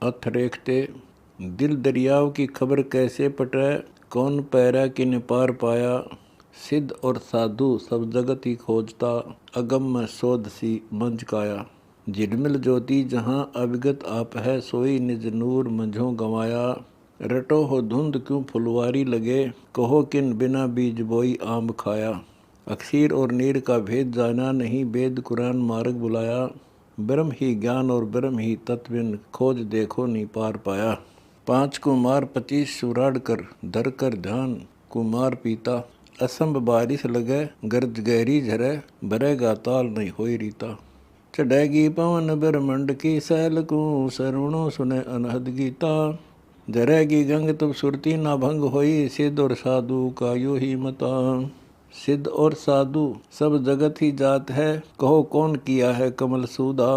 अथ रेखते। दिल दरियाव की खबर कैसे पटै, कौन पैरा किन पार पाया। सिद्ध और साधु सब जगत ही खोजता, अगम में शोध सी मंझ काया। झिलमिल ज्योति जहाँ अविगत आप है, सोई निज नूर मंझों गंवाया। रटो हो धुंध क्यों फुलवारी लगे, कहो किन बिना बीज बोई आम खाया। अक्षीर और नीर का भेद जाना नहीं, वेद कुरान मार्ग बुलाया। ब्रह्म ही ज्ञान और ब्रह्म ही तत्विन, खोज देखो नहीं पार पाया। 5 कुमार 25 सुराड़ कर, धर कर ध्यान कुमार पीता। असंभ बारिश लगे, गर्ज गहरी झरे, भरेगा ताल नहीं होई रीता। चढ़ेगी पवन ब्रह्मंड की सैल को, श्रवणों सुने अनहद गीता। झरेगी गंग तब सुरती ना भंग होई, सिद्ध और साधु का यो ही मता। सिद्ध और साधु सब जगत ही जात है, कहो कौन किया है कमल सूदा।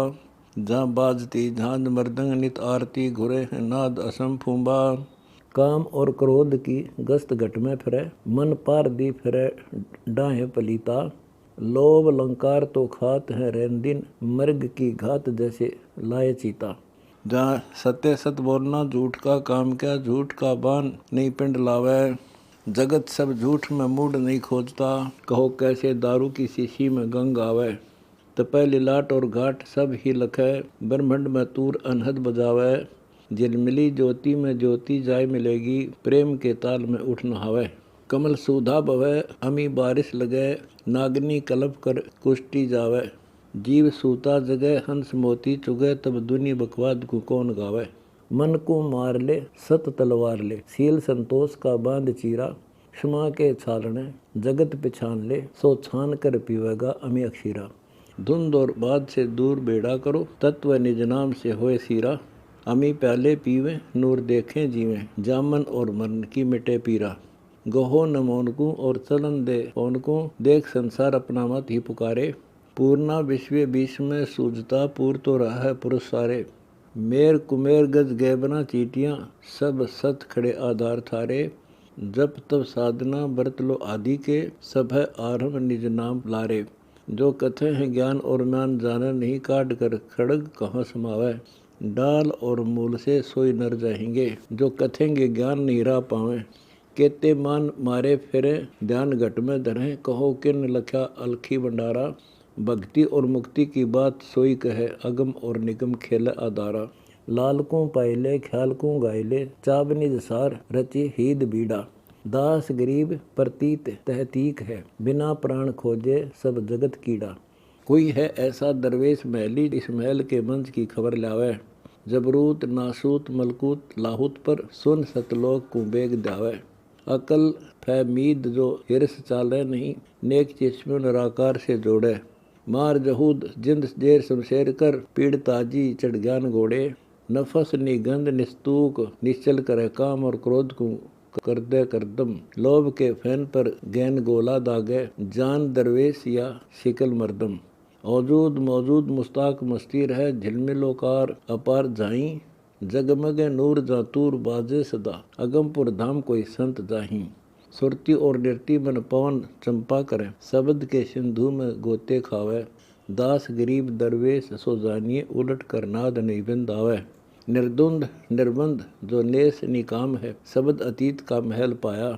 जहाँ बाजती झांझ मृदंग नित आरती, घुरे हैं नाद असम फूंबा। काम और क्रोध की गस्त घट में फिरे, मन पार दी फिरे डाहे पलीता। लोभ लंकार तो खात है रैन दिन, मर्ग की घात जैसे लाए चीता। जहाँ सत्य सत बोलना, झूठ का काम क्या, झूठ का बान नहीं पिंड लावे। जगत सब झूठ में मूड नहीं खोजता, कहो कैसे दारू की शीशी में गंग आवे। तपै लिलाट और घाट सब ही लखै, ब्रह्मंड में तूर अनहद बजावे। झिलमिली ज्योति में ज्योति जाय मिलेगी, प्रेम के ताल में उठ नहावे। कमल सुधा बवे अमी बारिश लगे, नागनी कलप कर कुष्टी जावे। जीव सूता जगह हंस मोती चुगे, तब दुनि बकवाद को कौन गावे। मन को मार ले सत तलवार ले, सील संतोष का बांध चीरा। क्षमा के छालने जगत पिछान ले, सो छान कर पीवेगा अमी अक्षीरा। धुंध और बाद से दूर बेड़ा करो, तत्व निज नाम से होए सीरा। अमी प्याले पीवे नूर देखें जीवें, जामन और मरण की मिटे पीरा। गहो न मौन को और चलन दे पौन को, देख संसार अपना मत ही पुकारे। पूर्णा विश्व बीच में सूझता, पूर तो रहा है पुरुष सारे। मेर कुमेर गज गैबना चीटियाँ, सब सत खड़े आधार थारे। जब तब साधना बरत लो आदि के, सब है आरंभ निज नाम लारे। जो कथे हैं ज्ञान और म्यान जाने नहीं, काट कर खड़ग कहाँ समावे। डाल और मूल से सोई नर जाएंगे, जो कथेंगे ज्ञान नहीं रह पावे। केते मान मारे फिरे ध्यान घट में धरें, कहो किन लख्या अलखी भंडारा। भक्ति और मुक्ति की बात सोई कहे, अगम और निगम खेल आधारा। लाल को पायले ख्याल को गायले, चावनी जसार रची हीद बीड़ा। दास गरीब प्रतीत तहतीक है, बिना प्राण खोजे सब जगत कीड़ा। कोई है ऐसा दरवेश महली, इस महल के मंच की खबर लावे। जबरूत नासूत मलकूत लाहूत पर, सुन सतलोक को बेग दावे। अकल फैमीद जो हिरस चाले नहीं, नेक चिश्म निराकार से जोड़े। मार जहूद जिंद जेर शमशेर कर, पीड़ ताजी चढ़ ज्ञान घोड़े। नफस निगंध निस्तूक निश्चल करे, काम और क्रोध को कर दे करदम। लोभ के फैन पर गैन गोला दागे, जान दरवेश या शिकल मर्दम। औजूद मौजूद मुस्ताक मस्ती रहे, झिलमिलोकार अपार जाई। जगमगे नूर जातूर बाजे सदा, अगमपुर धाम कोई संत जाही। सुरती और नृत्य मन पवन चंपा करे, शब्द के सिंधु में गोते खावे। दास गरीब दरवेश सो जानिए, उलट कर नाद नहीं बिंद आवे। निर्द्वंद निर्बंध जो नेस निकाम है, शब्द अतीत का महल पाया।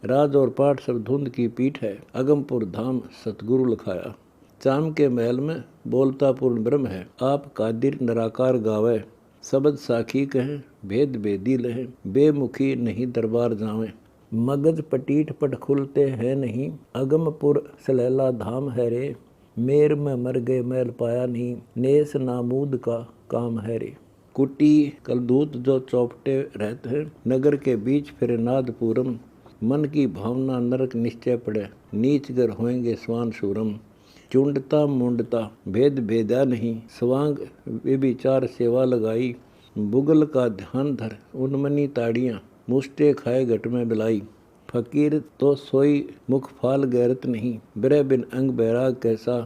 राज और पाठ सब धुंध की पीठ है, अगमपुर धाम सतगुरु लखाया। चाम के महल में बोलता पूर्ण ब्रह्म है, आप कादिर निराकार गावे। शब्द साखी कहें भेद भेदी लहें, बेमुखी नहीं दरबार जावें। मगज पटीठ पट खुलते हैं नहीं, अगमपुर सलैला धाम है रे। मेर में मर गए मैल पाया नहीं, नेस नामूद का काम है रे। कुटी कलदूत जो चौपटे रहते हैं, नगर के बीच फिर नादपुरम। मन की भावना नरक निश्चय पड़े, नीच गर होएंगे स्वान शूरम। चुंडता मुंडता भेद भेदा नहीं, स्वांग विचार सेवा लगाई। बुगल का ध्यान धर उन्मनी ताड़ियाँ, मुस्टे खाए घट में बिलाई। फकीर तो सोई मुख फाल गैरत नहीं, बिरह बिन अंग बैराग कैसा।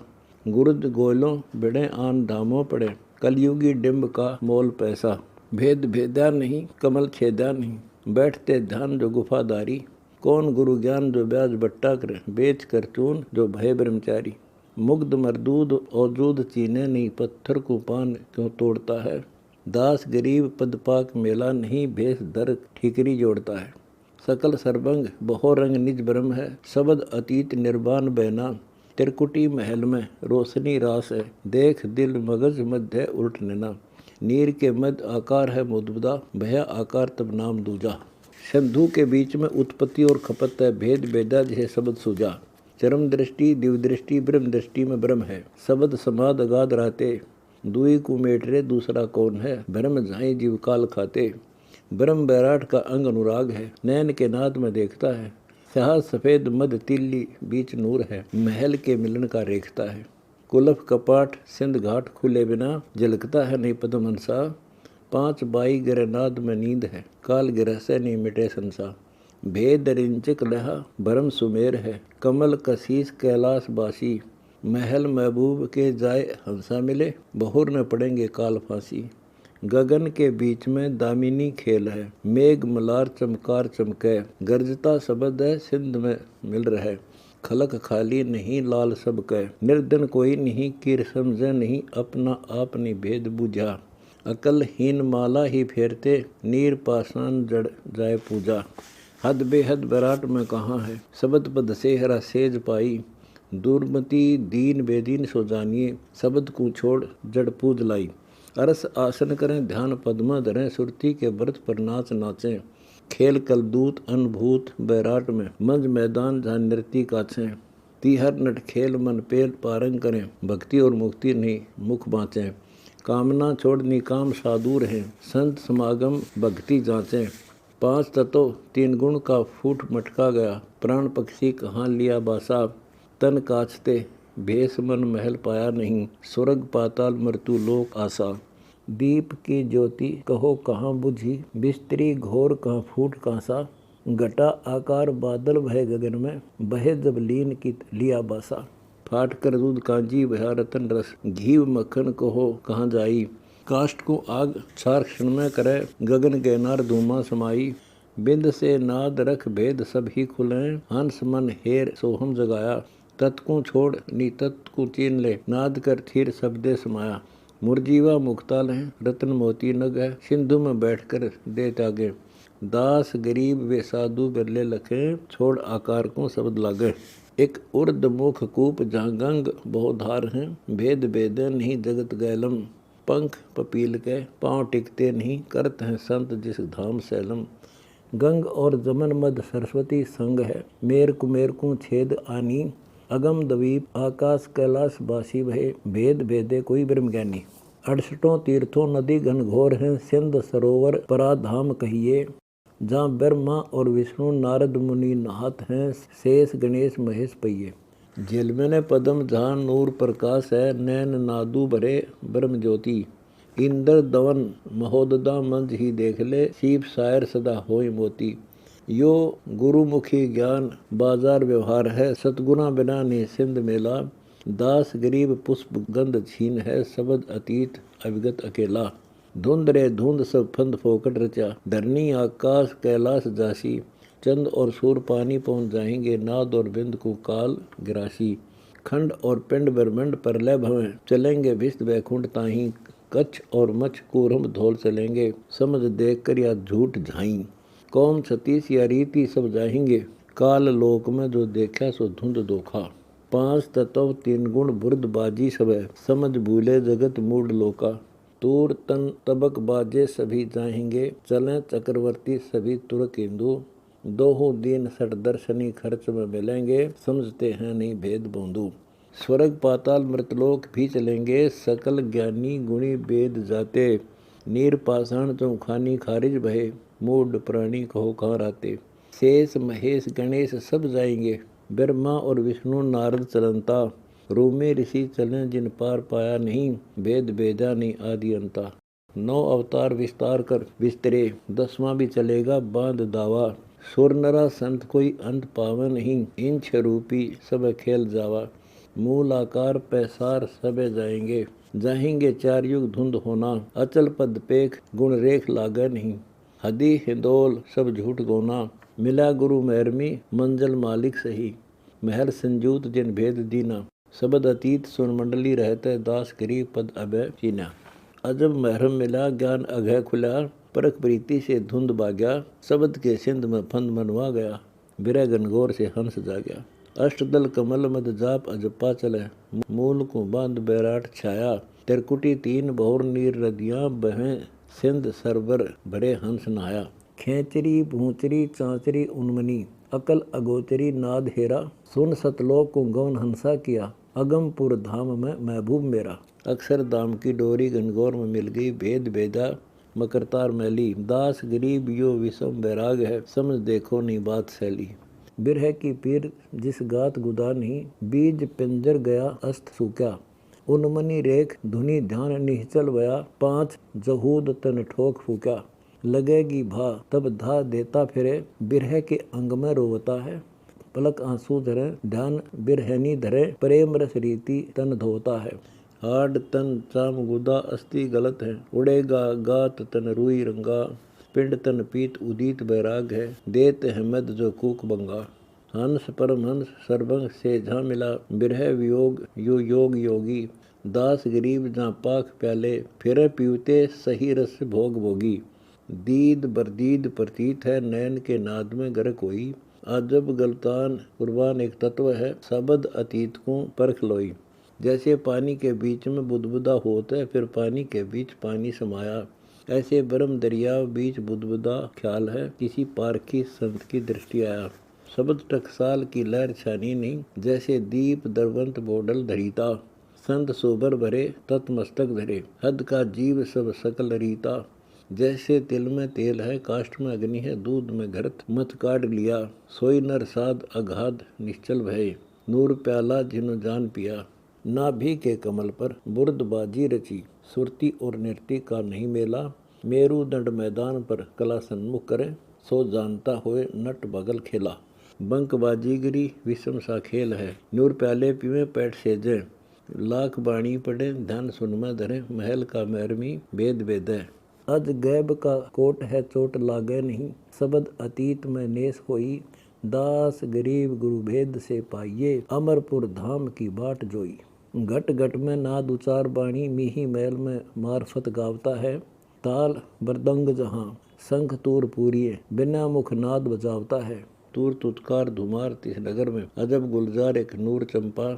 गुरुद गोलों बिड़े आन धामों पड़े, कलयुगी डिम्ब का मोल पैसा। भेद भेदा नहीं कमल छेदा नहीं, बैठते ध्यान जो गुफादारी। कौन गुरु ज्ञान जो ब्याज बट्टा करे, बेच कर चून जो भय ब्रह्मचारी। मुग्ध मरदूद औजूद चीने नहीं, पत्थर को पान क्यों तोड़ता है। दास गरीब पद पाक मेला नहीं, भेष धर ठीकरी जोड़ता है। सकल सर्वंग बहु रंग निज ब्रह्म है, शब्द अतीत निर्वाण बहना। त्रिकुटी महल में रोशनी रास है, देख दिल मगज मध्य उल्ट नैना। नीर के मध्य आकार है मुद्दा, भया आकार तब नाम दूजा। सिंधु के बीच में उत्पत्ति और खपत है, भेद भेदा जिसे शब्द सूझा। चरम दृष्टि दिव्य दृष्टि ब्रह्म दृष्टि में ब्रह्म है, शब्द समाद अगाध रहते। दुई कुमेटरे दूसरा कौन है, ब्रह्म झाई जीव काल खाते। ब्रह्म बैराट का अंग अनुराग है, नैन के नाद में देखता है। स्याह सफेद मद तिल्ली बीच नूर है, महल के मिलन का रेखता है। कुलफ कपाट सिंध घाट खुले बिना, झलकता है नहीं पद्म हंसा। पांच बाई गिरनाद में नींद है, काल गिरह से नहीं मिटे संसा। भेद रिंचक लहा भरम सुमेर है, कमल कशीस कैलाश बासी। महल महबूब के जाए हंसा मिले, बहुर न पड़ेंगे काल फांसी। गगन के बीच में दामिनी खेल है, मेघ मलार चमकार चमके। गरजता शब्द है सिंध में मिल रहे, खलक खाली नहीं लाल सब कह। निर्धन कोई नहीं कीर समझे नहीं, अपना आप नहीं भेद बुझा। अकल हीन माला ही फेरते, नीर पाषाण जड़ जाए पूजा। हद बेहद विराट में कहाँ है, शब्द पद से हरा सेज पाई। दुर्मति दीन बेदीन सो जानिए, शब्द को छोड़ जड़ पूज लाई। अरस आसन करें ध्यान पद्मा धरें, सुरती के व्रत पर नाच नाचें। खेल कलदूत अनभूत बैराट में, मंज मैदान जहाँ नृत्य काछें। तीहर नट खेल मन पेल पारंग करें, भक्ति और मुक्ति नहीं मुख बाँचें। कामना छोड़ निकाम साधु रहें, संत समागम भक्ति जाँचें। पांच तत्व तीन गुण का फूट मटका गया, प्राण पक्षी कहाँ लिया बासा। तन काछते भेष मन महल पाया नहीं, स्वर्ग पाताल मृत्यु लोक आशा। दीप की ज्योति कहो कहाँ बुझी, बिस्तरी घोर कहाँ फूट कांसा। घटा आकार बादल भय गगन में, बहे जब लीन की लिया बासा। फाट कर दूध कांजी बहा रतन रस, घी मक्खन कहो कहाँ जाई। काष्ठ को आग क्षार क्षण में करे, गगन के नार धूमा समाई। बिंद से नाद रख भेद सब ही खुले, हंस मन हेर सोहम जगाया। तत् को छोड़ नी तत् को चीन ले, नाद कर थीर शब्दे समाया। मुरजीवा मुक्ताल है रतन मोती नग है, सिंधु में बैठ कर दे त्यागे। दास गरीब वे साधु बिरले लखे, छोड़ आकार को शब्द लागे। एक उर्द मुख कूप जहाँ गंग बहुधार हैं, भेद भेद नहीं जगत गैलम। पंख पपील के पाँव टिकते नहीं, करत हैं संत जिस धाम सैलम। गंग और जमन मद सरस्वती संग है, मेर कुमेर को छेद आनी। अगम द्वीप आकाश कैलाश बासी भये, भेद भेदे कोई ब्रह्म ज्ञानी। 68 तीर्थों नदी घनघोर हैं, सिंध सरोवर पराधाम कहिए। जहाँ ब्रह्मा और विष्णु नारद मुनि नहात हैं, शेष गणेश महेश पहिए। झिलमिल पदम जहाँ नूर प्रकाश है, नैन नादू भरे ब्रह्म ज्योति। इंद्र दवन महोददा मंज ही देख ले, सीप शायर सदा होय मोती। यो गुरुमुखी ज्ञान बाजार व्यवहार है, सतगुना बिना नहीं सिंध मेला। दास गरीब पुष्प गंध छीन है, शब्द अतीत अविगत अकेला। धुंध रे धुंध सब फंद फोकट रचा, धरनी आकाश कैलाश जासी। चंद और सूर पानी पहुँच जाएंगे, नाद और बिंद को काल गिरासी। खंड और पिंड ब्रह्मंड प्रलय भवें, चलेंगे विस्त वैकुंठ ताहीं। कच्छ और मच्छ कूरम धौल चलेंगे, समझ देख कर या झूठ झाई। कौम छतीस या रीति सब जाएंगे, काल लोक में जो देखा सो धुंध धोखा। 5 तत्व 3 गुण बुर्द बाजी सब है, समझ भूले जगत मूड लोका। तूर तन तबक बाजे सभी जाएंगे, चलें चक्रवर्ती सभी तुर्क हिंदू। दोहों दीन सठ दर्शनी खर्च में मिलेंगे, समझते हैं नहीं भेद बोंदू। स्वर्ग पाताल मृतलोक भी चलेंगे, सकल ज्ञानी गुणी वेद जाते। नीर पाषाण चौखानी खारिज भये, मूड प्राणी कहो कहाँ राते। शेष महेश गणेश सब जाएंगे, ब्रह्मा और विष्णु नारद चलंता। रोमे ऋषि चलें जिन पार पाया नहीं, भेद भेदा नहीं आदि अंता। 9 अवतार विस्तार कर विस्तरे, 10वां भी चलेगा बांध दावा। सुर नरा संत कोई अंत पावे नहीं, इंच रूपी सब खेल जावा। मूल आकार पैसार सबे जाएंगे, जाएंगे 4 युग धुंध होना। अचल पद पेख गुण रेख लागे नहीं, हदी हिंदोल सब झूठ गोना। मिला गुरु मेहरमी मंजल मालिक सही, महल संजूत जिन भेद दीना। शब्द अतीत सुन मंडली रहते, दास गरीब पद अभय चीना। अजब महरम मिला ज्ञान अघय खुला, परख प्रीति से धुंध भाग्या, शब्द के सिंध में फंद मनवा गया, बिरह गनगौर से हंस जाग्या। अष्टदल कमल मद जाप अजपा चले, मूल को बांध बैराट छाया, तिरकुटी तीन बहुर नीर नदियाँ बहें, सिंध सरबर भरे हंस नहाया। खेचरी भूचरी चांचरी उन्मनी, अकल अगोचरी नाद हेरा, सुन सतलोक को गौन हंसा किया, अगमपुर धाम में महबूब मेरा। अक्षर दाम की डोरी गनगौर में मिल गई, भेद भेदा मकरतार मैली, दास गरीब यो विषम बैराग है, समझ देखो नहीं बात सैली। बिरह की पीर जिस गात गुदा नहीं, बीज पिंजर गया अस्त सूक्या, उन्मनी रेख धुनी ध्यान निश्चल बया, पांच जहूद तन ठोक फूक्या। लगेगी भा तब धा देता फिरे, बिरह के अंग में रोवता है, पलक आंसू धरे ध्यान बिरहनी धरे, प्रेम रस रीति तन धोता है। हाड तन चाम गुदा अस्थि गलत है, उड़ेगा गात तन रुई रंगा, पिंड तन पीत उदित बैराग है, देत है मद जो कूक बंगा। हंस परमहंस सर्वंग से जहाँ मिला, बिरह वियोग यो योग योगी, दास गरीब जहाँ पाख प्याले, फिर पीवते सही रस भोग भोगी। दीद बरदीद प्रतीत है नयन के नाद में गर कोई, अजब गलतान कुर्बान एक तत्व है, शब्द अतीत को परख लोई। जैसे पानी के बीच में बुदबुदा होता है, फिर पानी के बीच पानी समाया, ऐसे ब्रह्म दरिया बीच बुदबुदा ख्याल है, किसी पारखी संत की दृष्टि आया। शब्द टकसाल की लहर छानी नहीं, जैसे दीप दरवंत बोडल धरीता, संत सोबर भरे तत्मस्तक धरे, हद का जीव सब सकल रीता। जैसे तिल में तेल है, काष्ठ में अग्नि है, दूध में घृत मत काट लिया, सोई नर साध अगाध निश्चल भय, नूर प्याला जिन्हों जान पिया। नाभि के कमल पर बुर्दबाजी रची, सुरती और नृत्य का नहीं मेला, मेरू दंड मैदान पर कला सन्मुख करे, सो जानता हुए नट बगल खेला। बंक बाजीगरी विषम सा खेल है, नूर प्याले पीवे पैठ सेजे, लाख बाणी पढ़े ध्यान सुनमा धरे, महल का महरमी भेद भेद है। अज गैब का कोट है चोट लागे नहीं, शब्द अतीत में नेस होई, दास गरीब गुरु भेद से पाइये, अमरपुर धाम की बाट जोई। घट घट में नाद उचार बाणी, मीही मैल में मार्फत गावता है, ताल बरदंग जहाँ शंख तूर पूरिये, बिना मुख नाद बजावता है। तूर तुतकार धुमार तिस नगर में, अजब गुलजार एक नूर चंपा,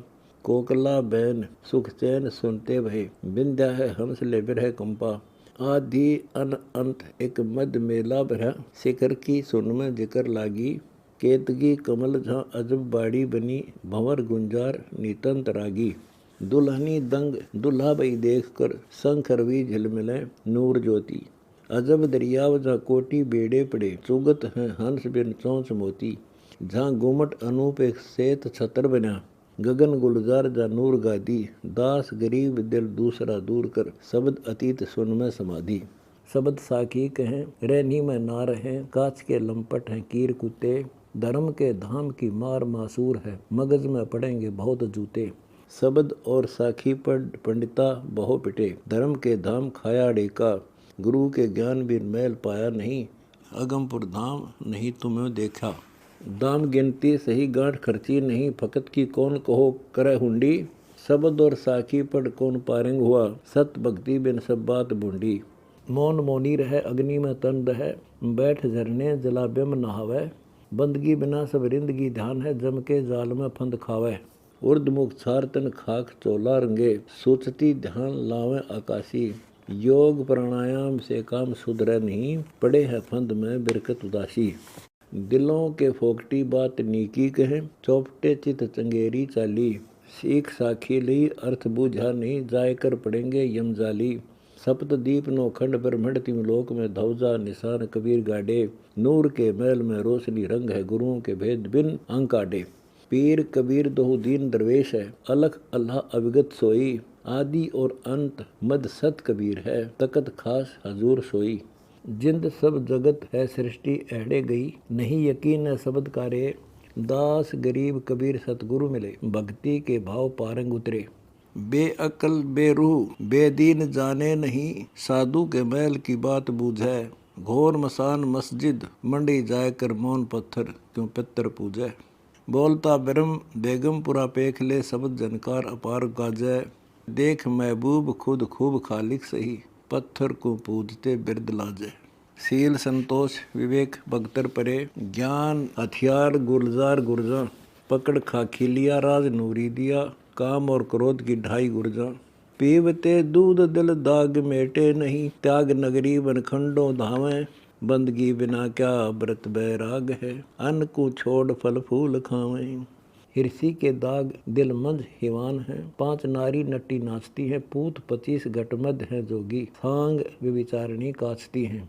कोकला बैन सुख चैन सुनते भय, बिंध्या है हंस ले बिरह कंपा। आदि अन अंत एक मद मेला भरा, शिखर की सुन में जिकर लागी, केतगी कमल जहाँ अजब बाड़ी बनी, भंवर गुंजार नितंत रागी। दुल्हनी दंग दुल्हा बई देख कर, शंख रवि झिलमिले नूर ज्योति, अजब दरियाव जहाँ कोटि बेड़े पड़े, चुगत हैं हंस बिन चौंच मोती, जहाँ गुमट अनूप एक सेत छतर बना, गगन गुलजार जा नूर गादी, दास गरीब दिल दूसरा दूर कर, शब्द अतीत सुन में समाधि। शब्द साखी कहें रहनी में ना रहें, कांच के लंपट हैं कीर कुत्ते, धर्म के धाम की मार मासूर है, मगज में पड़ेंगे बहुत जूते। शब्द और साखी पर पंडिता बहु पिटे, धर्म के धाम खाया डेका, गुरु के ज्ञान बिन मैल पाया नहीं, अगमपुर धाम नहीं तुम्हें देखा। दाम गिनती सही गांठ खर्ची नहीं, फकत की कौन कहो करे हुंडी, शब्द और साखी पर कौन पारंग हुआ, सत भक्ति बिन सब बात बूंडी। मौन मौनी रहे अग्नि में तन रहे, बैठ झरने जला बिम नहावे, बंदगी बिना सब रिंदगी ध्यान है, जम के जाल में फंद खावे। उर्दमुख छार तन खाक चोला रंगे, सोचती ध्यान लावे आकाशी, योग प्राणायाम से काम सुधरे नहीं, पड़े है फंद में बिरकत उदासी। दिलों के फोकटी बात नीकी कहें, चौपटे चित चंगेरी चाली, सीख साखी ली अर्थ बूझा नहीं, जाय कर पड़ेंगे यमजाली। सप्तदीप नौखंड ब्रह्मंड तिमलोक में, धौजा निशान कबीर गाडे, नूर के महल में रोशनी रंग है, गुरुओं के भेद बिन अंक आडे। पीर कबीर दोहुदीन दरवेश है, अलख अल्लाह अविगत सोई, आदि और अंत मद सत कबीर है, तकत खास हजूर सोई। जिंद सब जगत है सृष्टि एहड़े गई, नहीं यकीन है शब्द कारे, दास गरीब कबीर सतगुरु मिले, भक्ति के भाव पारंग उतरे। बेअकल बेरूह बेदीन जाने नहीं, साधु के महल की बात बूझे, घोर मसान मस्जिद मंडी जाय कर मौन पत्थर क्यों पितर पूजे। बोलता ब्रह्म बेगमपुरा पेख ले, शब्द जनकार अपार गाजे, देख महबूब खुद खूब खालिक सही, पत्थर को पूजते बिरद लाजे। सील संतोष विवेक भगतर परे, ज्ञान हथियार गुलजार गुर्जा, पकड़ खाखी लिया राज नूरी दिया, काम और क्रोध की ढाई गुर्जा। पीवते दूध दिल दाग मेटे नहीं, त्याग नगरी बनखंडों धावें, बंदगी बिना क्या व्रत बैराग है, अन्न को छोड़ फल फूल खावें। हिरसी के दाग दिल मंद हिवान है, 5 नारी नट्टी नाचती है, पूत 25 घटमद है जोगी, सांग विचारणी काचती हैं।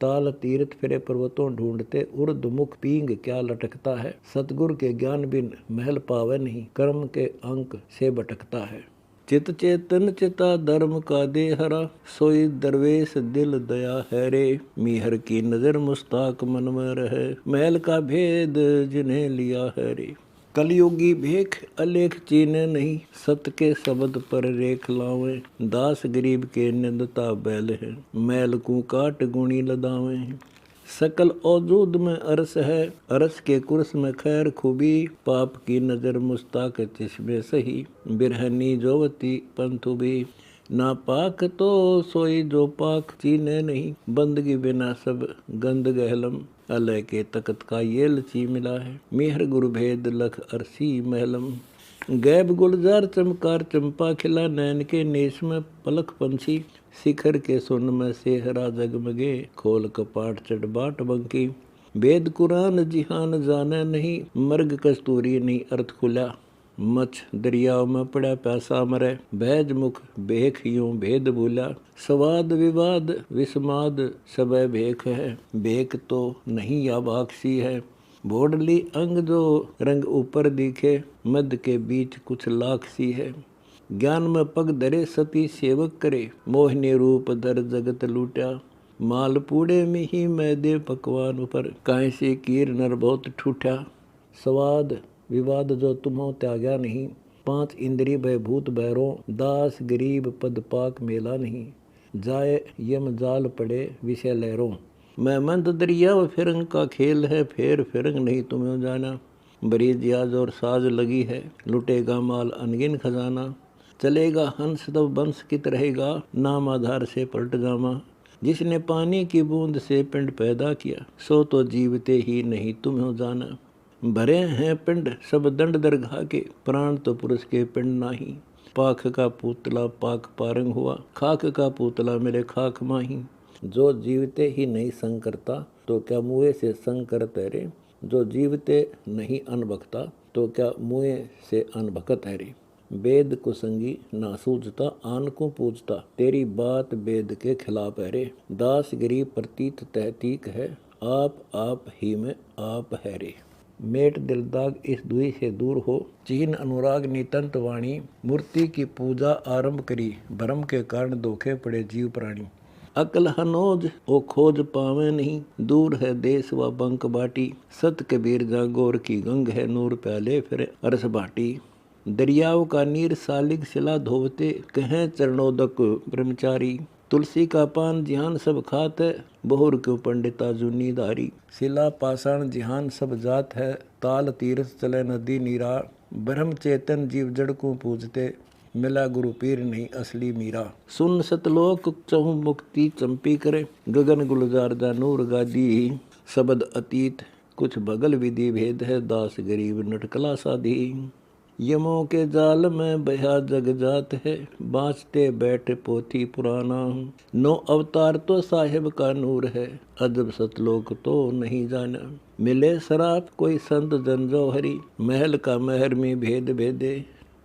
ताल तीर्थ फिरे पर्वतों ढूंढते, उर्द मुख पींग क्या लटकता है, सतगुरु के ज्ञान बिन महल पावे नहीं, कर्म के अंक से भटकता है। चित चेतन चिता धर्म का दे हरा, सोई दरवेश दिल दया है रे, मीहर की नजर मुस्ताक मन में रहे, महल का भेद जिन्हें लिया है रे। कलयुगी भेख अलेख चीने नहीं, सत के शब्द पर रेख लावे, दास गरीब के निंदता बैल है, मैल को काट गुणी लदावे। सकल औजूद में अरस है, अरस के कुर्स में खैर खूबी, पाप की नजर मुस्ताक चिश्मे सही, बिरहनी जोवती पंथु भी। ना पाक तो सोई जो पाक चीने नहीं, बंदगी बिना सब गंद गहलम, अलय के तकत का ये लची मिला है, मेहर गुरु भेद लख अरसी महलम। गैब गुलजार चमकार चंपा खिला, नैन के नेश में पलक पंछी, शिखर के सुन में सेहरा जगमगे, खोल कपाट चढ़ बाट बंकी। वेद कुरान जिहान जाने नहीं, मर्ग कस्तूरी नहीं अर्थ खुला, मछ दरियाव में पड़ा पैसा मरे, बैज मुख बेख यूं भेद भूला। स्वाद विवाद विस्माद सब भेख है, भेख तो नहीं या बाक्सी है, भोडली अंग जो रंग ऊपर दिखे, मध्य के बीच कुछ लाखसी है। ज्ञान में पग धरे सती सेवक करे, मोहिनी रूप धर जगत लूटा, मालपूड़े में ही मैदे पकवान पर, काहे से कीर नर बहुत ठूठा। स्वाद विवाद जो तुम्हों त्यागा नहीं, 5 इंद्री भय भूत बैरों, दास गरीब पद पाक मेला नहीं, जाए यम जाल पड़े विषय लहरों। मैं मंद दरिया व फिरंग का खेल है, फेर फिरंग नहीं तुम्हें जाना, बरीज याज और साज लगी है, लुटेगा माल अनगिन खजाना। चलेगा हंस तब वंश कित रहेगा, नाम आधार से पलट जामा। जिसने पानी की बूंद से पिंड पैदा किया, सो तो जीवते ही नहीं तुम्हें जाना। भरे हैं पिंड सब दंड दरगाह के, प्राण तो पुरुष के पिंड नाही। पाख का पुतला पाक पारंग हुआ, खाक का पुतला मेरे खाक माही। जो जीवते ही नहीं संग करता, तो क्या मुए से संग करते रे, जो जीवते नहीं अनभक्ता, तो क्या मुए से अनभकत है रे। वेद को संगी ना सूझता, आन को पूजता, तेरी बात वेद के खिलाफ है रे। दास गरीब प्रतीत तहतीक है, आप ही में आप है रे। मेट दिलदाग इस दुई से दूर हो, चीन अनुराग नितंत वाणी, मूर्ति की पूजा आरंभ करी, भ्रम के कारण धोखे पड़े जीव प्राणी। अकल हनोज ओ खोज पावे नहीं, दूर है देश व बंक बाटी, सत कबीर जागोर की गंग है, नूर प्याले फिर अरस बाटी। दरियाओं का नीर सालिग सिला धोवते, कहें चरणोदक ब्रह्मचारी, तुलसी का पान जिहान सब खात है, बहुर क्यों पंडिता जुनी धारी। शिला पाषाण जिहान सब जात है, ताल तीर्थ चले नदी नीरा, ब्रह्म चेतन जीव जड़ को पूजते, मिला गुरु पीर नहीं असली मीरा। सुन सतलोक चहु मुक्ति चंपी करे, गगन गुलजार दा नूर गादी, शब्द अतीत कुछ बगल विधि भेद है, दास गरीब नटकला साधी। यमों के जाल में बहा जग जात है, बाँचते बैठे पोथी पुराना, 9 अवतार तो साहिब का नूर है, अजब सतलोक तो नहीं जाना। मिले शराब कोई संत जन जो हरी, महल का महर में भेद भेदे,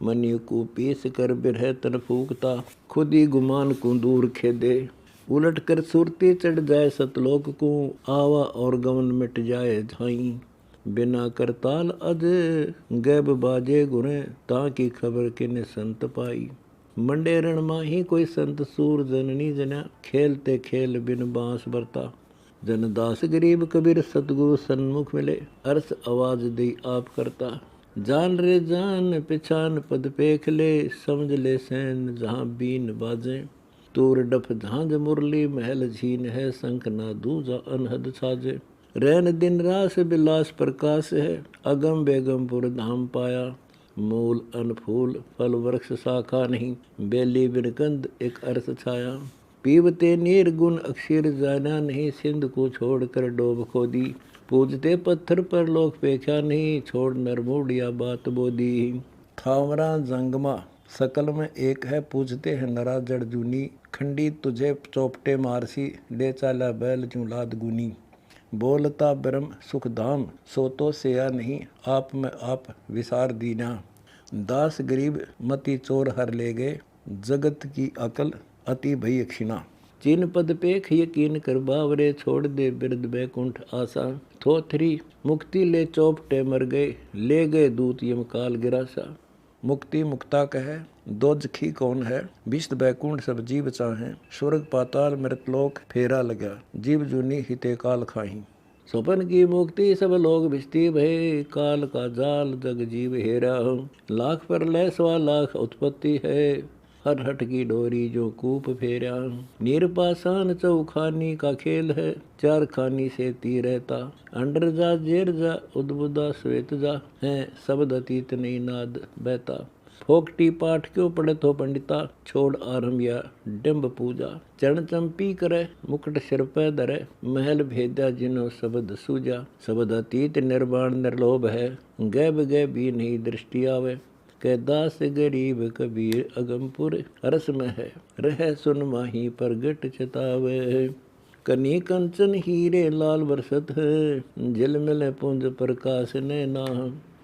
मनु को पीस कर बिरह तन फूकता, खुद ही गुमान को दूर खेदे। उलट कर सुरती चढ़ जाए सतलोक को, आवा और गवन मिट जाए झाई, बिना करताल अज गैब बाजे गुणे, ताकि खबर किने संत पाई। मंडे रण माही कोई संत सूर जननी जना, खेलते खेल बिन बांस बरता, जन दास गरीब कबीर सतगुरु सन्मुख मिले, अरस आवाज दी आप करता। जान रे जान पिछान पद पेख ले, समझ ले सैन जहाँ बीन बाजे, तूर डफ झांझ मुरली महल झीन है, शंख ना दूजा अनहद छाजे। रैन दिन रास बिलास प्रकाश है, अगम बेगमपुर धाम पाया, मूल अनफूल फल वृक्ष शाखा नहीं, बेली बिनकंद एक अर्थ छाया। पीवते निर्गुण अक्षर जाना नहीं, सिंध को छोड़कर डोब खोदी। पूजते पत्थर पर लोक पेख्या नहीं, छोड़ नरमूड या बात बोदी। थावरा जंगमा सकल में एक है, पूजते हैं नरा जड़ जूनी। खंडी तुझे चौपटे मारसी, ले चाला बैल चूलाद गुनी। बोलता ब्रह्म सुखधाम, सो तो सेया नहीं, आप में आप विसार दीना। दास गरीब मति चोर हर ले गए, जगत की अकल अति भई क्षिणा। चिन पद पेख यकीन कर बावरे, छोड़ दे बिरद बैकुंठ आशा। थोथरी मुक्ति ले चौपटे मर गए, ले गए दूत यम काल गिरासा। मुक्ति मुक्ता कहे, दोजखी कौन है, विष्ट बैकुंठ सब जीव चाहें। स्वर्ग पाताल मृतलोक फेरा लगा, जीव जूनी हिते काल खाही। स्वपन की मुक्ति सब लोग भिष्टि भय, काल का जाल जग जीव हेरा। लाख पर लय सवा लाख उत्पत्ति है, हर हट की डोरी जो कूप फेरा। निरपासान चौखानी का खेल है, चार खानी से ती रहता। अंडर जा जेर जा उद्बुदा श्वेत जा, है शब्द अतीत नहीं नाद बहता। फोकटी पाठ क्यों पढ़े तो पंडिता, छोड़ आरंभ या डिम्ब पूजा। चरण चंपी करे मुकुट सिर पे धरे, महल भेद्या जिनो शब्द सूजा। शब्द अतीत निर्वाण निर्लोभ है, गैब गैब भी नहीं दृष्टि आवे। के दास गरीब कबीर अगमपुर, रस में है रह सुन माही प्रगट चितावे। कनी कंचन हीरे लाल बरसत है, झिलमिल पुंज प्रकाश नैना।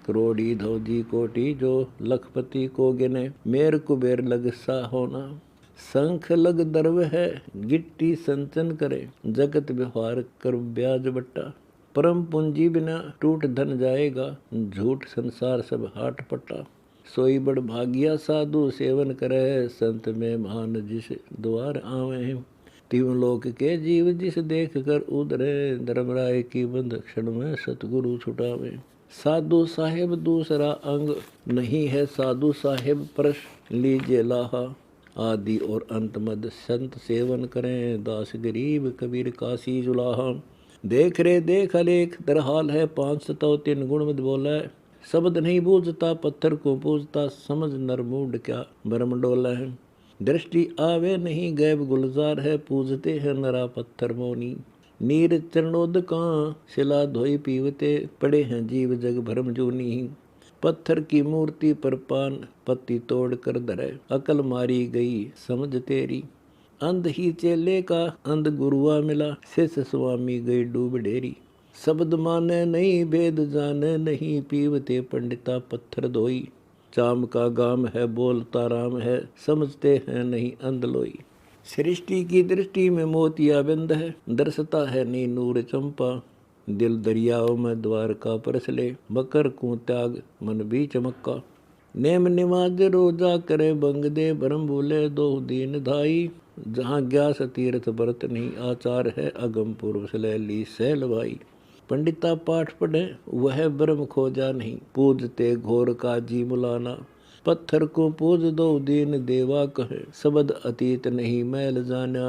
करोड़ी धौजी कोटि जो लखपति को गिने, मेर कुबेर लग सा होना। शंख लग दर्व है गिट्टी संचन करे, जगत व्यवहार कर ब्याज बट्टा। परम पूंजी बिना टूट धन जाएगा, झूठ संसार सब हाट पट्टा। सोई बड़ भागिया साधु सेवन करे, संत में महान जिस द्वार आवे। तीन लोक के जीव जिस देख कर उधरे, धर्मराय की बंद क्षण में सतगुरु छुटावे। साधु साहेब दूसरा अंग नहीं है, साधु साहेब परस लीजिए लाहा। आदि और अंत मद संत सेवन करें, दास गरीब कबीर काशी जुलाहा। देख रे देख अलेख दरहाल है, 503 गुण मत बोले। शब्द नहीं बूझता पत्थर को पूजता, समझ नरमूड क्या भरम डोला है। दृष्टि आवे नहीं गैब गुलजार है, पूजते हैं नरा पत्थर मोनी। नीर चरणोद का शिला धोई पीवते, पड़े हैं जीव जग भरम जूनी। पत्थर की मूर्ति पर पान पत्ती तोड़ कर धरे, अकल मारी गई समझ तेरी। अंध ही चेले का अंध गुरुआ मिला, शिष्य स्वामी गई डूब डेरी। शब्द माने नहीं भेद जाने नहीं, पीवते पंडिता पत्थर धोई। चाम का गाम है बोलता राम है, समझते हैं नहीं अंध लोई। सृष्टि की दृष्टि में मोतिया बिंद है, दर्शता है नी नूर चंपा। दिल दरियाओं में द्वार का परसले, मकर को त्याग मन भी चमक्का। नेम निमाज रोजा करे बंग दे, भरम भूले दो दीन धाई। जहाँ ग्यास तीर्थ व्रत नहीं, आचार है अगम पूर्व सलैली सैल भाई। पंडिता पाठ पढ़े वह ब्रह्म खोजा नहीं, पूजते घोर का जी मुलाना। पत्थर को पूज दो दीन देवा कहे, शब्द अतीत नहीं मैल जाना।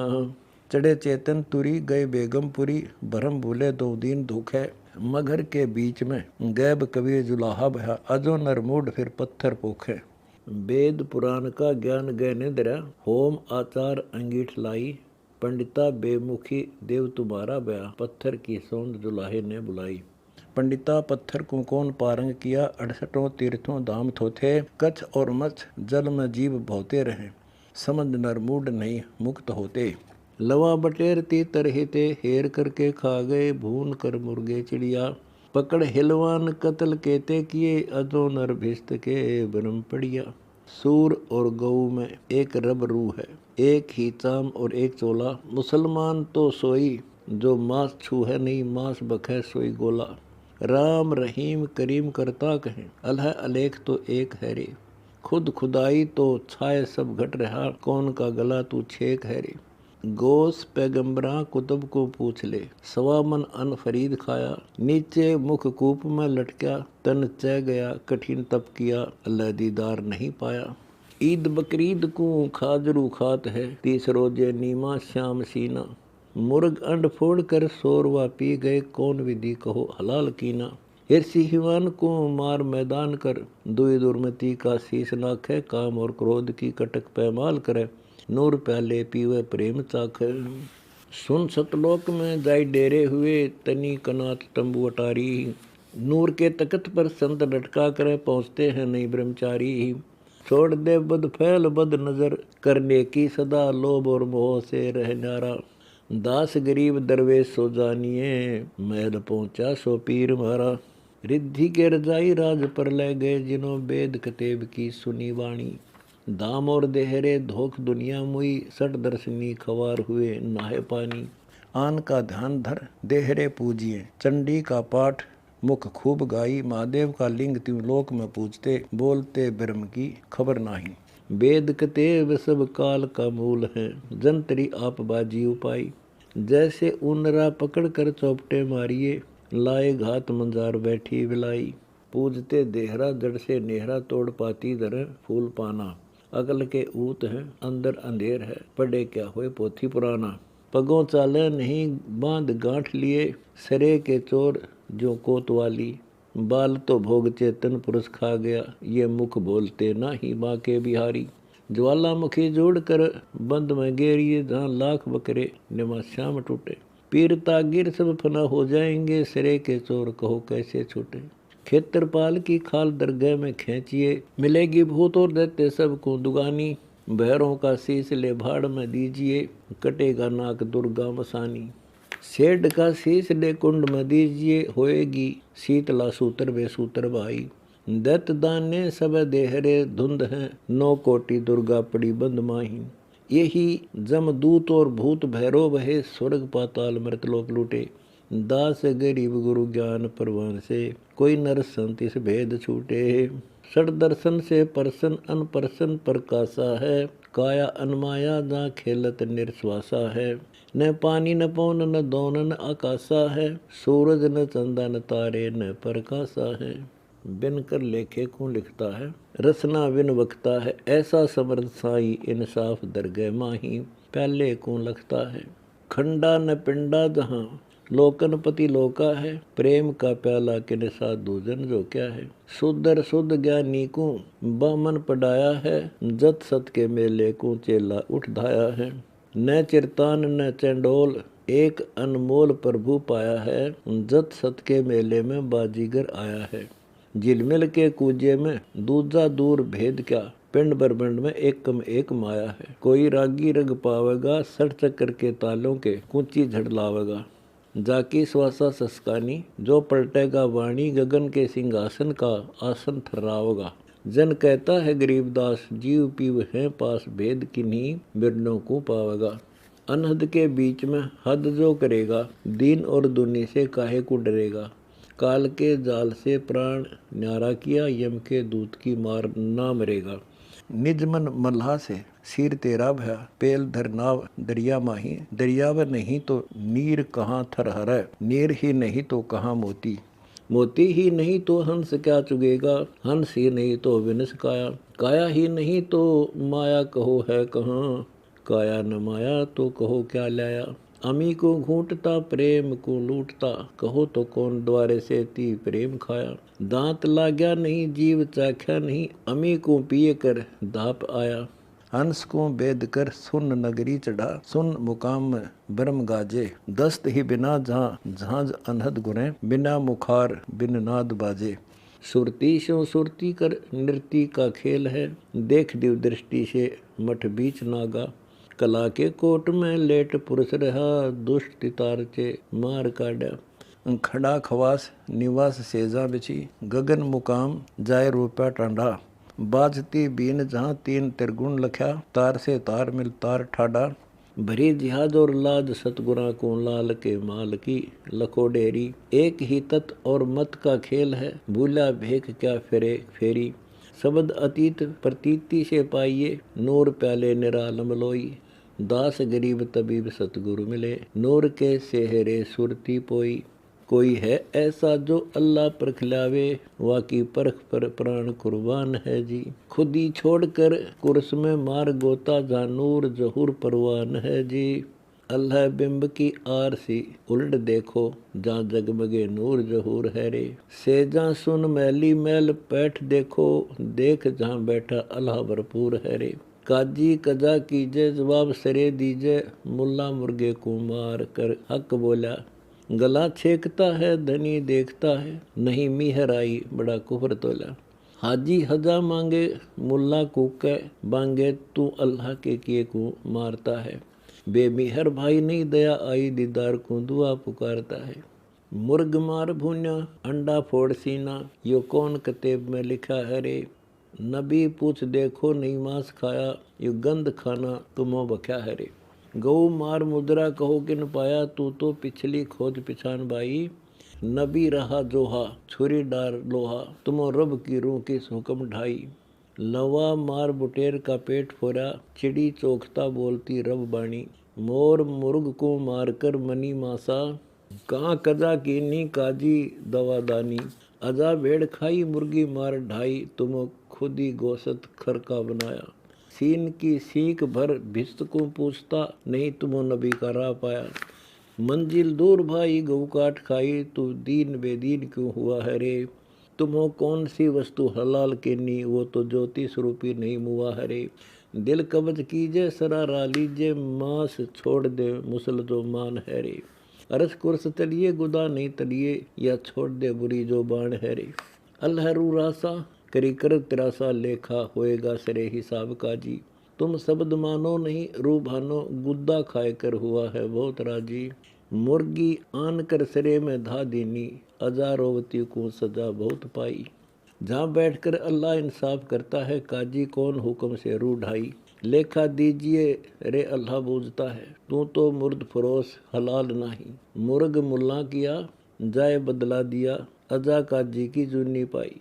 चढ़े चेतन तुरी गए बेगमपुरी, भरम भूले दो दीन दुखे। मगर के बीच में गैब कबीर जुलाहा बहा, अजो नरमूड फिर पत्थर पोखे। वेद पुराण का ज्ञान गए निद्रा, होम आचार अंगीठ लाई। पंडिता बेमुखी देव तुम्हारा बया, पत्थर की सौंद जुलाहे ने बुलाई। पंडिता पत्थर को कौन पारंग किया, 68 तीर्थों धाम थोथे। कच्छ और मच्छ जल में जीव भौते रहे, समझ नरमूड नहीं मुक्त होते। लवा बटेर तीतर हिते, हेर करके खा गए भून कर मुर्गे चिड़िया। पकड़ हिलवान कत्ल केते किए, अजो नर भिस्त के ब्रह्म पड़िया। सूर और गऊ में एक रब रूह है, एक ही चाम और एक चोला। मुसलमान तो सोई जो मांस छूहे नहीं, मांस बखे सोई गोला। राम रहीम करीम करता कहें, अल्लाह अलेख तो एक है रे। खुद खुदाई तो छाए सब घट रहा, कौन का गला तू छेक है रे। गोस पैगंबरा कुतुब को पूछ ले, सवा मन अन फरीद खाया। नीचे मुख कूप में लटका, तन चह गया कठिन तप किया, अल्लाह दीदार नहीं पाया। ईद बकरीद को खाजरू खात है, 30 रोजे नीमा श्याम सीना। मुर्ग अंड फोड़ कर सोरवा पी गए, कौन विधि कहो हलाल कीना। हिरसी हिवान को मार मैदान कर, दुई दुर्मति का शीश नाखे। काम और क्रोध की कटक पैमाल करे, नूर प्याले पीवे प्रेम चाखै। सुन सतलोक में जाई डेरे हुए, तनी कनात तंबू अटारी। नूर के तख्त पर संत लटका कर पहुँचते हैं नहीं ब्रह्मचारी। छोड़ दे बद फैल बद नजर, करने की सदा लोभ और मोह से रह नारा। दास गरीब दरवेश सो जानिए, महल पहुँचा सो पीर मारा। रिद्धि के रजाई राज पर ले गए, जिन्हों वेद कतेब की सुनी वाणी। दाम और देहरे धोख दुनिया मुई, सट दर्शनी खवार हुए नाहे पानी। आन का ध्यान धर देहरे पूजिए, चंडी का पाठ मुख खूब गाई। महादेव का लिंग त्रिलोक में पूजते, बोलते ब्रह्म की खबर नाही। वेद कतेब सब काल का मूल है, जंतरी आप बाजी उपाई। जैसे ऊनरा पकड़ कर चौपटे मारिए, लाए घात मंजार बैठी बिलाई। पूजते देहरा जड़ से नेहरा, तोड़ पाती दर फूल पाना। अकल के ऊत है अंदर अंधेर है, पढ़े क्या होए पोथी पुराना। पगों चाले नहीं बांध गांठ लिए, सरे के चोर जो कोतवाली। बाल तो भोग चेतन पुरुष खा गया, ये मुख बोलते ना ही माँ के बिहारी। ज्वालामुखी जोड़ कर बंद में गेरिए, जहाँ लाख बकरे निमा श्याम टूटे। पीर तागिर सब फना हो जाएंगे, सिरे के चोर कहो कैसे छूटे। खेतरपाल की खाल दरगाह में खींचिए, मिलेगी भूत और दैत्य सबको दुगानी। भैरों का शीश ले भाड़ में दीजिए, कटेगा नाक दुर्गा मसानी। सेठ का शीश ले कुंड में दीजिए, होएगी शीतला सूत्र बेसूत्र भाई। दैत दाने सब देहरे धुंध हैं, 9 कोटि दुर्गा पड़ी बंद माही। यही जमदूत और भूत भैरव बहे, स्वर्ग पाताल मृतलोक लूटे। दास गरीब गुरु ज्ञान परवान से, कोई नर संत इस भेद छूटे। सठ दर्शन से परसन अनपरसन प्रकाशा है, काया अनमाया जहाँ खेलत निर्श्वासा है। न पानी न पौन न दोन न आकाशा है, सूरज न चंदा न तारे न प्रकाशा है। बिन कर लेखे को लिखता है, रसना बिन वक्ता है। ऐसा समर्थ साई इंसाफ दरगह माही, पहले को लगता है। खंडा न पिंडा जहाँ लोकन पति लोका है, प्रेम का प्याला किन साधु जन जो क्या है। शुद्धर शुद्ध ज्ञानी को बामन पढ़ाया है, जत सत के मेले को चेला उठ धाया है। न चिरतान न चंडोल, एक अनमोल प्रभु पाया है, जत सत के मेले में बाजीगर आया है। झिलमिल के कूजे में दूजा दूर भेद क्या, पिंड ब्रह्मंड में एक कम एक माया है। कोई रागी रंग पावेगा, सठ चक्कर के तालों के कूची झड़ लावेगा। जाकी श्वासा सस्कानी, जो पलटेगा वाणी, गगन के सिंहासन का आसन थर्रावगा। जन कहता है गरीबदास, जीव पीव है पास, भेद किन्हीं बिरनों को पावेगा। अनहद के बीच में हद जो करेगा, दीन और दुनी से काहे को डरेगा। काल के जाल से प्राण न्यारा किया, यम के दूत की मार ना मरेगा। निज मन मल्हा से सिर तेरा भया, पेल धर नाव दरिया माही। दरियाव नहीं तो नीर कहाँ थर हरै, नीर ही नहीं तो कहाँ मोती। मोती ही नहीं तो हंस क्या चुगेगा, हंस ही नहीं तो विनस काया। काया ही नहीं तो माया कहो है कहाँ, काया न माया तो कहो क्या लाया। अमी को घूंटता प्रेम को लूटता, कहो तो कौन द्वारे से ती प्रेम खाया। दांत लाग्या नहीं जीव चाख्या नहीं, अमी को पिए कर दाप आया। हंस को बेद कर सुन नगरी चढ़ा, सुन मुकाम में ब्रह्म गाजे। दस्त ही बिना जहाँ झांझ अनहद गुणे, बिना मुखार बिन नाद बाजे। सुरती शो सुरती कर नृत्य का खेल है, देख दिव दृष्टि से मठ बीच नागा। कला के कोट में लेट पुरुष रहा, दुष्ट तितार चे मार काढ़ा। खड़ा खवास निवास सेजा बिछी, गगन मुकाम जाय रूपा टांडा। बाजती बीन जहाँ 3 त्रिगुण लख्या, तार से तार मिल तार ठाडा। भरी जिहाद और लाज सतगुरा को, लाल के माल की लखो डेरी। एक ही तत् और मत का खेल है, भूला भेख क्या फेरे फेरी। शब्द अतीत प्रतीति से पाइए, नूर प्याले निरालम लोई। दास गरीब तबीब सतगुरु मिले, नूर के सेहरे सुरती पोई। कोई है ऐसा जो अल्लाह पर खिलावे, वाकी परख पर प्राण कुर्बान है जी। खुद ही छोड़कर कुर्स में मार गोता, जहाँ नूर जहूर परवान है जी। अल्लाह बिंब की आरसी उल्ट देखो, जहाँ जगमगे नूर जहूर है रे। सेजा सुन मैली मैल पैठ देखो, देख जहाँ बैठा अल्लाह भरपूर है रे। काजी कजा कीजे जवाब सरे दीजे, मुल्ला मुर्गे को मार कर हक बोला। गला छेकता है धनी देखता है, नहीं मीहर आई बड़ा कुफर तोला। हाजी हजा मांगे मुल्ला कूके, बांगे तू अल्लाह के किए को मारता है। बेमिहर भाई नहीं दया आई दीदार को दुआ पुकारता है। मुर्ग मार भून्या अंडा फोड़ सीना, यो कौन किताब में लिखा है रे। नबी पूछ देखो नहीं मांस खाया, यो गंद खाना तुमो बख्या है रे। गऊ मार मुद्रा कहो किन पाया, तू तो पिछली खोज पिछान बाई। नबी रहा जोहा छुरी डार लोहा, तुमो रब की रूह किस हुक्म ढाई। लवा मार बुटेर का पेट फोरा, चिड़ी चोखता बोलती रब बाणी। मोर मुर्ग को मारकर मनी मासा, कहाँ कजा कीनी काजी दवादानी। अजा भेड़ खाई मुर्गी मार ढाई, तुम खुद ही गोश्त खर का बनाया। सीन की सीख भर भिस्त को पूछता, नहीं तुमो नबी का राह पाया। मंजिल दूर भाई गऊ काट खाई, तू दीन बेदीन क्यों हुआ है रे। तुमो कौन सी वस्तु हलाल केनी, वो तो ज्योति स्वरूपी नहीं मुआ है रे। दिल कब्ज कीजे सरारा लीजे, मांस छोड़ दे मुसल जो मान है रे। अरस कुर्स तलिए गुदा नहीं तलिए, या छोड़ दे बुरी जो बाण है रे। अल्हरू रासा करी कर तिरासा, लेखा होएगा सरे हिसाब काजी। तुम शब्द मानो नहीं रूभानो, गुद्दा खाए कर हुआ है बहुत राजी। मुर्गी आन कर सरे में धा दीनी, अजा रोवती को सजा बहुत पाई। जहाँ बैठकर अल्लाह इंसाफ करता है, काजी कौन हुक्म से रूह ढाई। लेखा दीजिए रे अल्लाह बूझता है, तू तो मुर्द फरोश हलाल नहीं। मुर्ग मुल्ला किया जाए बदला दिया, अजा काजी की जुनी पाई।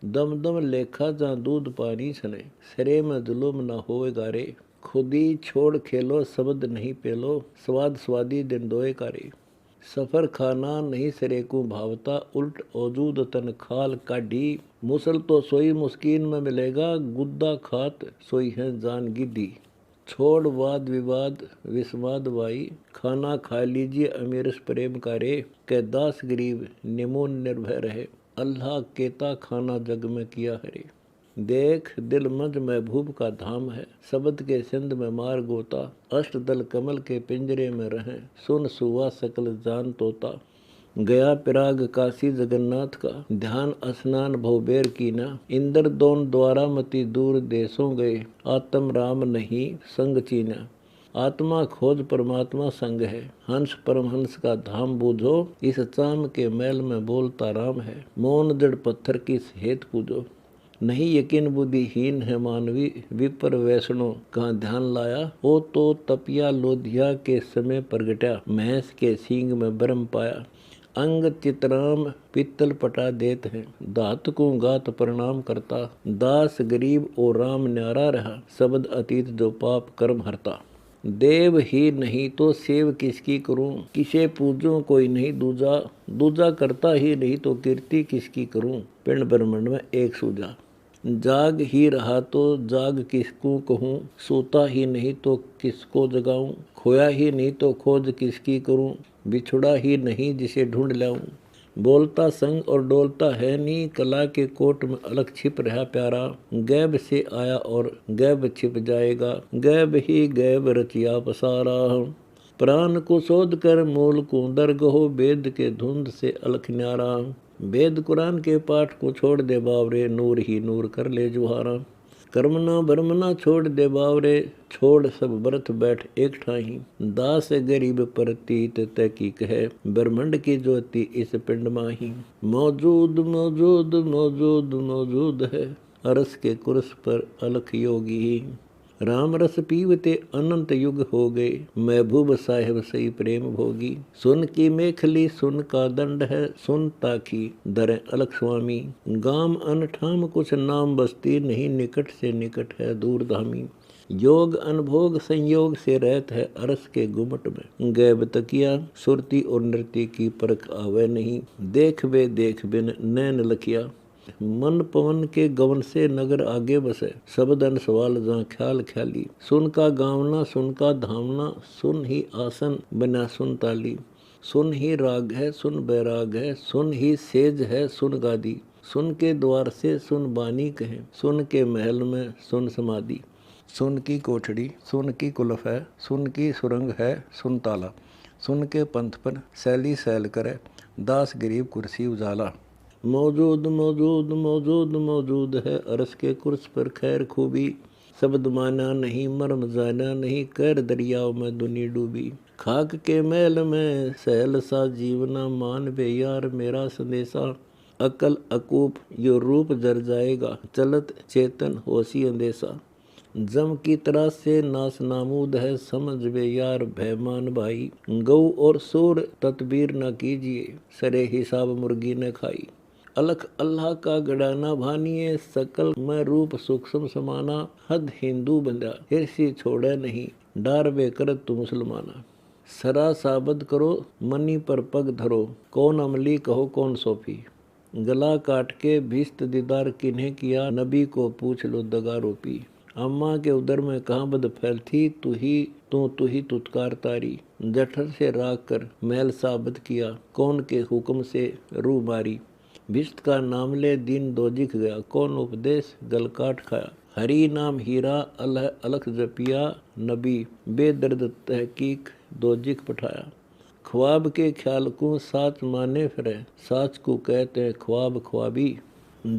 दम दम लेखा जहाँ दूध पानी छने, सरे में जुलुम न होएगा रे। खुदी छोड़ खेलो शब्द नहीं पेलो, स्वाद स्वादी दिन दोए कारे। सफर खाना नहीं सरे को भावता, उल्ट औजूद तन खाल काढ़ी। मुसल तो सोई मुस्किन में मिलेगा, गुद्दा खात सोई है जान गिद्दी। छोड़ वाद विवाद विस्वाद वाई, खाना खा लीजिए अमीरस प्रेम करे। के दास गरीब निमून निर्भय रहे, अल्लाह केता खाना जग में किया हरे। देख दिल मज महबूब का धाम है, शब्द के सिंध में मार गोता। अष्ट दल कमल के पिंजरे में रहें, सुन सुवा सकल जान तोता। गया पिराग काशी जगन्नाथ का, ध्यान स्नान भवबेर कीना। इंद्र दोन द्वारा मति दूर देशों गए, आत्म राम नहीं संग चीना। आत्मा खोज परमात्मा संग है, हंस परमहंस का धाम बूझो। इस चाम के मैल में बोलता राम है, मौन जड़ पत्थर की हेत पूजो। नहीं यकीन बुद्धिहीन है मानवी, विपर वैष्णो कहाँ ध्यान लाया। ओ तो तपिया लोधिया के समय प्रगटा, महस के सींग में ब्रह्म पाया। अंग चितराम पित्तल पटा देत है, दात को गात प्रणाम करता। दास गरीब और राम न्यारा रहा, शब्द अतीत जो पाप कर्म हरता। देव ही नहीं तो सेव किसकी करूं, किसे पूजूं कोई नहीं दूजा। दूजा करता ही नहीं तो कीर्ति किसकी करूं, पिंड ब्रह्मांड में एक सूजा। जाग ही रहा तो जाग किसको कहूँ, सोता ही नहीं तो किसको जगाऊं। खोया ही नहीं तो खोज किसकी करूं, बिछुड़ा ही नहीं जिसे ढूंढ लाऊं। बोलता संग और डोलता है नी, कला के कोट में अलग छिप रहा प्यारा। गैब से आया और गैब छिप जाएगा, गैब ही गैब रचिया पसारा। प्राण को शोध कर मूल को दरगहो, वेद के धुंध से अलख न्यारा। वेद कुरान के पाठ को छोड़ दे बावरे, नूर ही नूर कर ले जुहारा। कर्मना भरमना छोड़ दे बावरे, छोड़ सब व्रत बैठ एक ठाही। दास गरीब प्रतीत तहकीक है, ब्रह्मंड की ज्योति इस पिंड माही। मौजूद मौजूद मौजूद मौजूद है, अरस के कुर्स पर अलख योगी। राम रस पीवते अनंत युग हो गए, महबूब साहिब सही प्रेम भोगी। सुन की मेखली सुन का दंड है, सुन ताकी दरें अलख स्वामी। गाम अनठाम कुछ नाम बस्ती, नहीं निकट से निकट है दूर धामी। योग अनभोग संयोग से रहत है, अरस के गुमट में गैब तकिया। सुरती और नृत्य की परख आवे नहीं, देख बिन नैन लखिया। मन पवन के गवन से नगर आगे बसे, सबदन सवाल जहाँ ख्याल ख्याली। सुन का गावना सुन का धामना, सुन ही आसन बना सुन ताली। सुन ही राग है सुन बैराग है, सुन ही सेज है सुन गादी। सुन के द्वार से सुन बानी कहे, सुन के महल में सुन समाधि। सुन की कोठड़ी, सुन की कुल्फ है, सुन की सुरंग है, सुन ताला। सुन के पंथ पर सैली सैल करे, दास गरीब कुर्सी उजाला। मौजूद मौजूद मौजूद मौजूद है अरस के कुर्स पर खैर खूबी। शब्द माना नहीं मर्म जाना नहीं, कर दरियाओं में दुनी डूबी। खाक के मैल में सहल सा जीवना, मान बे यार मेरा संदेशा। अकल अकूप यो रूप जर जाएगा, चलत चेतन होशी अंदेशा। जम की तरह से नास नामूद है, समझ बे यार भयमान भाई। गऊ और सूर तदबीर न कीजिए, सरे हिसाब मुर्गी न खाई। अलख अल्लाह का गड़ाना भानिए, सकल में रूप सूक्ष्म समाना। हद हिंदू बंदा हिरसी छोड़े नहीं, डार बे कर तू मुसलमाना। सरा साबद करो मनी पर पग धरो, कौन अमली कहो कौन सोफी। गला काट के भीस्त दीदार किन्हें किया, नबी को पूछ लो दगा रोपी। अम्मा के उदर में कहाँ बद फैलती, तू ही तुतकार तारी। जठर से राख कर मैल साबित किया, कौन के हुक्म से रू मारी। भिस्त का नाम ले दीन दोजिख गया, कौन उपदेश गल काट खाया। हरी नाम हीरा अल्लाह अलख जपिया, नबी बेदर्द तहकीक दोजिख पठाया। ख्वाब के ख्याल को साच माने फिरे, साच को कहते ख्वाब ख्वाबी।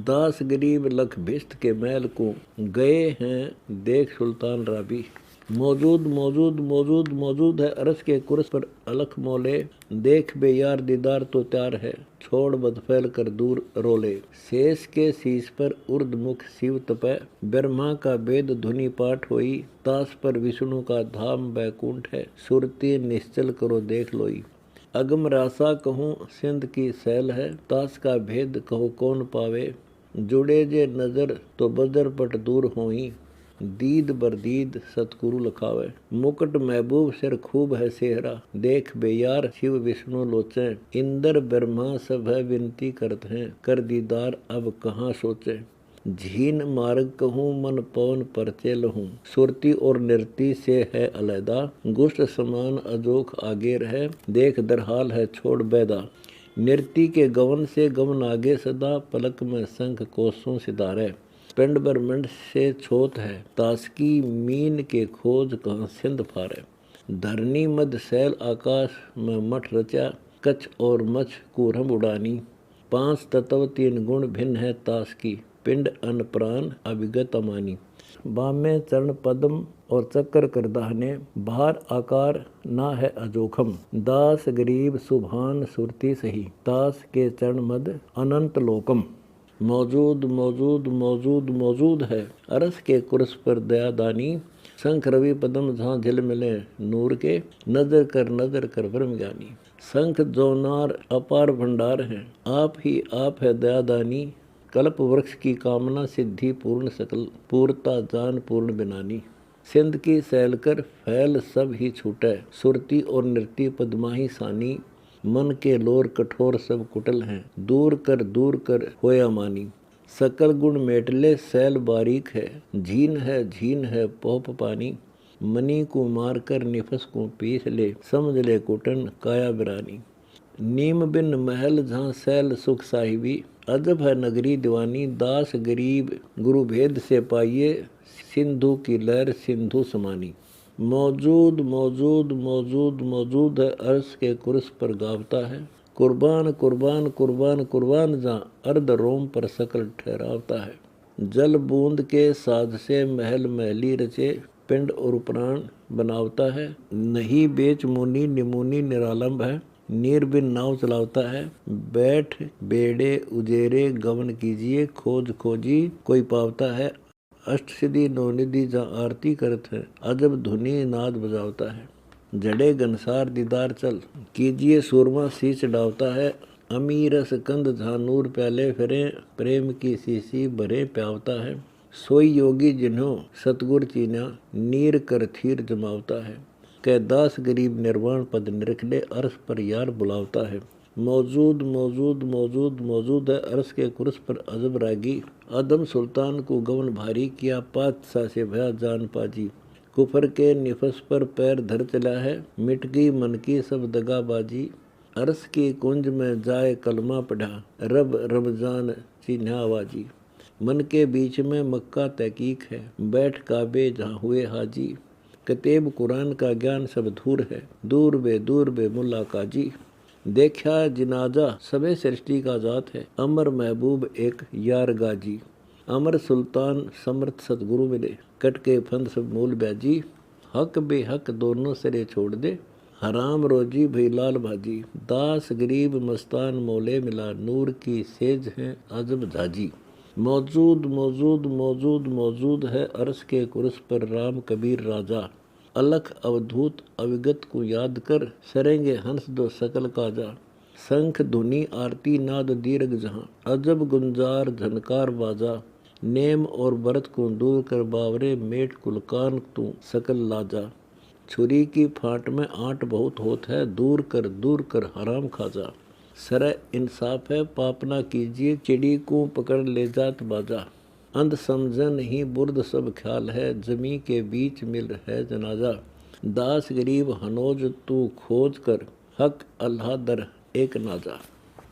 दास गरीब लख भिस्त के मैल को, गए हैं देख सुल्तान राबी। मौजूद मौजूद मौजूद मौजूद है अरस के कुर्स पर अलख मोले। देख बे यार दीदार तो त्यार है, छोड़ बदफैल कर दूर रोले। शेष के शीश पर उर्द मुख शिव तपै, ब्रह्मा का वेद धुनि पाठ होई। तास पर विष्णु का धाम बैकुंठ है, सुरती निश्चल करो देख लोई। अगम रासा कहूँ सिंध की सैल है, तास का भेद कहो कौन पावे। जुड़े जे नजर तो बजर पट दूर होई, दीद बरदीद सतगुरु लखावे। मुकुट महबूब सिर खूब है सेहरा, देख बेयार शिव विष्णु लोचे। इंद्र ब्रह्मा सब है विनती करते हैं, कर दीदार अब कहाँ सोचे। झीन मार्ग कहूँ मन पवन परचे लहूँ, सुरती और नृति से है अलैदा। गुष्ट समान अजोख आगेर है, देख दरहाल है छोड़ बैदा। नृति के गवन से गवन आगे सदा, पलक में शंख कोसों सितारे। पिंड ब्रह्मंड से छोत है, तास्की मीन के खोज कहाँ सिंध फारे। धरनी मद सैल आकाश में मठ रचा, कच्छ और मछ कूरम उड़ानी। 5 तत्व 3 गुण भिन्न है तास की, पिंड अन्न प्राण अभिगत अमानी। बामे चरण पद्म और चक्कर कर दाहने, भार आकार ना है अजोखम। दास गरीब सुभान सुरती सही, तास के चरण मद अनंत लोकम। मौजूद मौजूद मौजूद मौजूद है अरस के कुर्स पर दयादानी। शंख रवि पद्म जहाँ झिल मिले नूर के, नजर कर ब्रह्म ज्ञानी। शंख जोनार अपार भंडार है, आप ही आप है दयादानी। कल्प वृक्ष की कामना सिद्धि पूर्ण सकल, पूर्ता जान पूर्ण बिनानी। सिंध की सैल कर फैल सब ही छूटे, सुरती और नृत्य पद्माही सानी। मन के लोर कठोर सब कुटल हैं, दूर कर होया मानी। सकल गुण मेटले सैल बारीक है, झीन है पोप पानी। मनी को मार कर निफस को पीस ले, समझ ले कुटन काया बिरानी। नीम बिन महल जहाँ सैल सुख साहिबी, अजब है नगरी दीवानी। दास गरीब गुरु भेद से पाइए, सिंधु की लहर सिंधु समानी। मौजूद मौजूद मौजूद मौजूद है अर्श के कुर्स पर गावता है। कुर्बान कुर्बान कुर्बान कुर्बान जहाँ अर्ध रोम पर सकल ठहरावता है। जल बूंद के साध से महल महली रचे, पिंड और प्राण बनावता है। नहीं बेच मुनि निमुनि निरालंब है, नीर बिन नाव चलावता है। बैठ बेड़े उजेरे गमन कीजिए, खोज खोजी कोई पावता है। अष्टसिद्धि नौनिधि जहाँ आरती करत है, अजब धुनी नाद बजावता है। जड़े गनसार दीदार चल, कीजिए सूरमा शीश डावता है। अमीरस कंद जहाँ नूर प्याले फिरे, प्रेम की शीशी भरे प्यावता है। सोई योगी जिन्हों सतगुर चीन्या, नीर कर थीर जमावता है। कैदास गरीब निर्वाण पद निरखले, अर्श पर यार बुलावता है। मौजूद मौजूद मौजूद मौजूद है अर्श के कुर्स पर अजब रागी। आदम सुल्तान को गवन भारी किया, पातशाह से भया जान पाजी। कुफर के निफस पर पैर धर चला है, मिट गई मन की सब दगाबाजी। अर्श की कुंज में जाए कलमा पढ़ा, रब रमजान चिन्हा आवाजी। मन के बीच में मक्का तहकीक है, बैठ काबे जहाँ हुए हाजी। कतेब कुरान का ज्ञान सब धूर है, दूर बे मुल्ला काजी। देखा जिनाजा सबे सृष्टि का जात है, अमर महबूब एक यार गाजी। अमर सुल्तान समर्थ सतगुरु मिले, कट के फंद सब मूल ब्याजी। हक बेहक दोनों सिरे छोड़ दे, हराम रोजी भई लाल भाजी। दास गरीब मस्तान मोले मिला, नूर की सेज है अजब झाजी। मौजूद मौजूद मौजूद मौजूद है, अरस के कुर्स पर राम कबीर राजा। अलख अवधूत अविगत को याद कर, सरेंगे हंस दो सकल काजा। शंख धुनी आरती नाद दीर्घ जहाँ, अजब गुंजार झनकार बाजा। नेम और व्रत को दूर कर बावरे, मेट कुलकान तू सकल लाजा। छुरी की फाट में आट बहुत होत है, दूर कर हराम खाजा। सरे इंसाफ है पाप ना कीजिए, चिड़ी को पकड़ ले जात बाजा। अंध समझन ही बुर्द सब ख्याल है, जमी के बीच मिल है जनाजा। दास गरीब हनोज तू खोज कर, हक अल्लाह दर एक नाजा।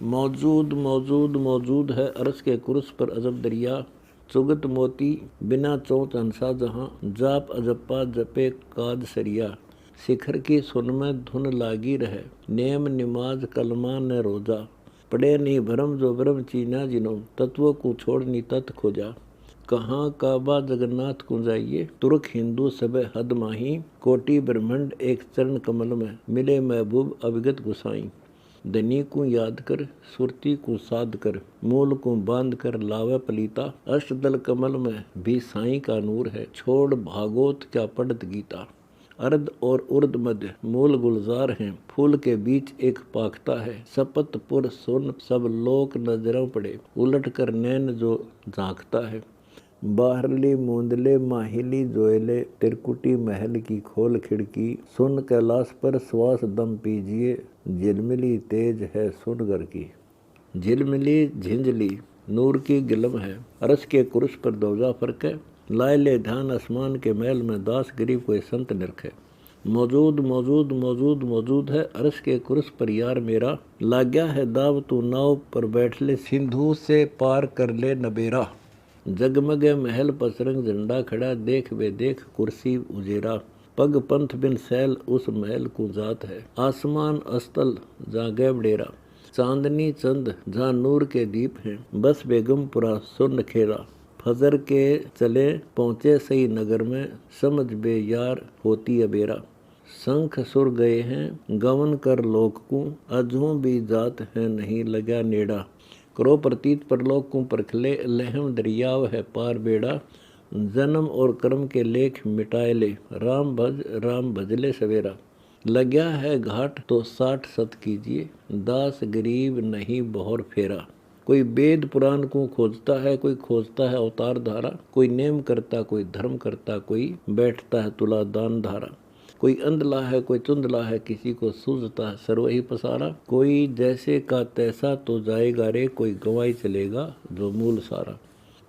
मौजूद मौजूद मौजूद है, अरस के कुर्स पर अजब दरिया। चुगत मोती बिना चौथ हंसा जहाँ, जाप अजप्पा जपे काद सरिया। शिखर की सुन में धुन लागी रहे, नेम निमाज कलमा न रोजा। पड़े नहीं भरम जो भरम चीना जिनो, तत्वों को छोड़नी तत् खोजा। कहाँ काबा जगन्नाथ को जाइए, तुर्क हिंदू सबे हद माही। कोटि ब्रह्मंड एक चरण कमल में, मिले महबूब अविगत गुसाई। धनी को याद कर सुरती को साध कर, मूल को बांध कर लावे पलीता। अष्टदल कमल में भी साईं का नूर है, छोड़ भागोत क्या पढ़त गीता। अर्ध और उर्द मध्य मूल गुलजार हैं, फूल के बीच एक पाखता है। सपत पुर सुन सब लोक नजरों पड़े, उलट कर नैन जो झांकता है। बाहरली मूंदले माहिली जोयले, तिरकुटी महल की खोल खिड़की। सुन कैलाश पर श्वास दम पीजिए, झिलमिली तेज है सुनगर की। झिलमिली झिंझली नूर की गिलम है, अरस के कुर्स पर दौजा फर्क है। लाए ले ध्यान आसमान के महल में, दास गरीब कोई संत निरखे। मौजूद मौजूद मौजूद मौजूद है, अरस के कुर्स पर यार मेरा। लाग्या है दाव तू नाव पर बैठ ले, सिंधु से पार कर ले नबेरा। जगमगे महल पसरंग झंडा खड़ा, देख वे देख कुर्सी उजेरा। पग पंथ बिन सैल उस महल को जात है, आसमान अस्तल जागे बडेरा। चांदनी चंद जहाँ नूर के दीप हैं, बस बेगमपुरा सुन खेरा। फजर के चले पहुँचे सही नगर में, समझ बे यार होती अबेरा। शंख सुर गए हैं गवन कर लोक को, अजों भी जात है नहीं लगा नेड़ा। करो प्रतीत परलोक को परखले, लहम दरियाव है पार बेड़ा। जन्म और कर्म के लेख मिटाए ले, राम भजले सवेरा। लग्या है घाट तो 60 सत कीजिए, दास गरीब नहीं बहुर फेरा। कोई वेद पुराण को खोजता है, कोई खोजता है अवतार धारा। कोई नेम करता कोई धर्म करता, कोई बैठता है तुला दान धारा। कोई अंधला है कोई चुंधला है, किसी को सूझता है सर्व ही पसारा। कोई जैसे का तैसा तो जाएगा रे, कोई गंवाई चलेगा जो मूल सारा।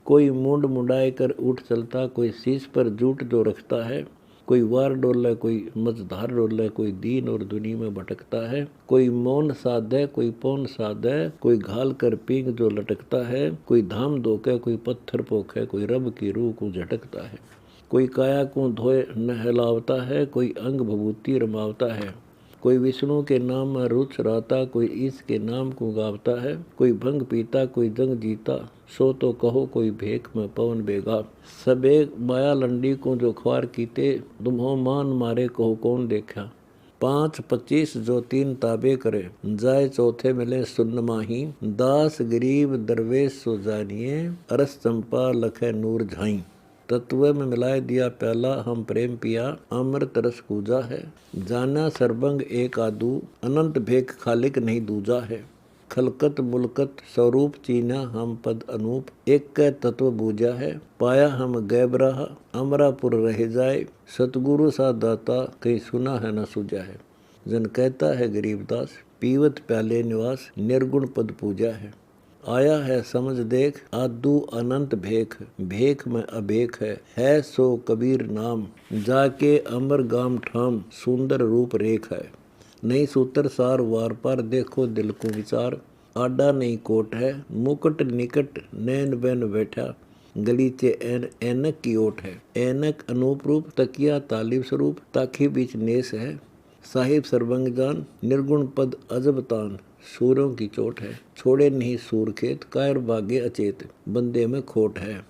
कोई मुंड मुंडाए कर उठ चलता, कोई शीश पर जूट जो रखता है। कोई वार डोले कोई मझधार डोले, कोई दीन और दुनी में भटकता है। कोई मौन साधे कोई पौन साधे, कोई घाल कर पींग जो लटकता है। कोई धाम धोके कोई पत्थर पोखे, कोई रब की रूह को झटकता है। कोई काया को धोए नहलावता है, कोई अंग भभूति रमावता है। कोई विष्णु के नाम में रुच रहता, कोई ईश के नाम को गावता है। कोई भंग पीता कोई जंग जीता, सो तो कहो कोई भेक में पवन बेगा। सबे माया लंडी को जो ख्वार कीते, तुम्हो मान मारे कहो कौन देखा। 5-25 जो 3 ताबे करे, जाए चौथे मिले सुन्न माही। दास गरीब दरवेश सो जानिए, अरस चंपा लखे नूर झाई। तत्व में मिलाए दिया प्याला, हम प्रेम पिया अमृत रस कूजा है। जाना सरबंग एक आदू, अनंत भेक खालिक नहीं दूजा है। खलकत मुलकत स्वरूप चीना, हम पद अनूप एक कै तत्व बूझा है। पाया हम गैब रहा, अमरापुर रह जाए। सतगुरु सा दाता कहीं सुना है न सूझा है। जन कहता है गरीबदास, पीवत प्याले निवास, निर्गुण पद पूजा है। आया है समझ देख आदू अनंत भेख, भेख में अभेख है सो कबीर नाम। जाके अमर गाम ठाम, सुंदर रूप रेख है। नहीं सूत्र सार वार पार, देखो दिल को विचार। आडा नहीं कोट है, मुकुट निकट नैन बैन बैठा। गलीचे ऐनक की ओट है। ऐनक अनूप रूप, तकिया तालिब स्वरूप, ताखी बीच नेस है। साहिब सरबंग जान, निर्गुण पद अजब तान, सूरों की चोट है। छोड़े नहीं सूर खेत, कायर भागे अचेत, बंदे में खोट है।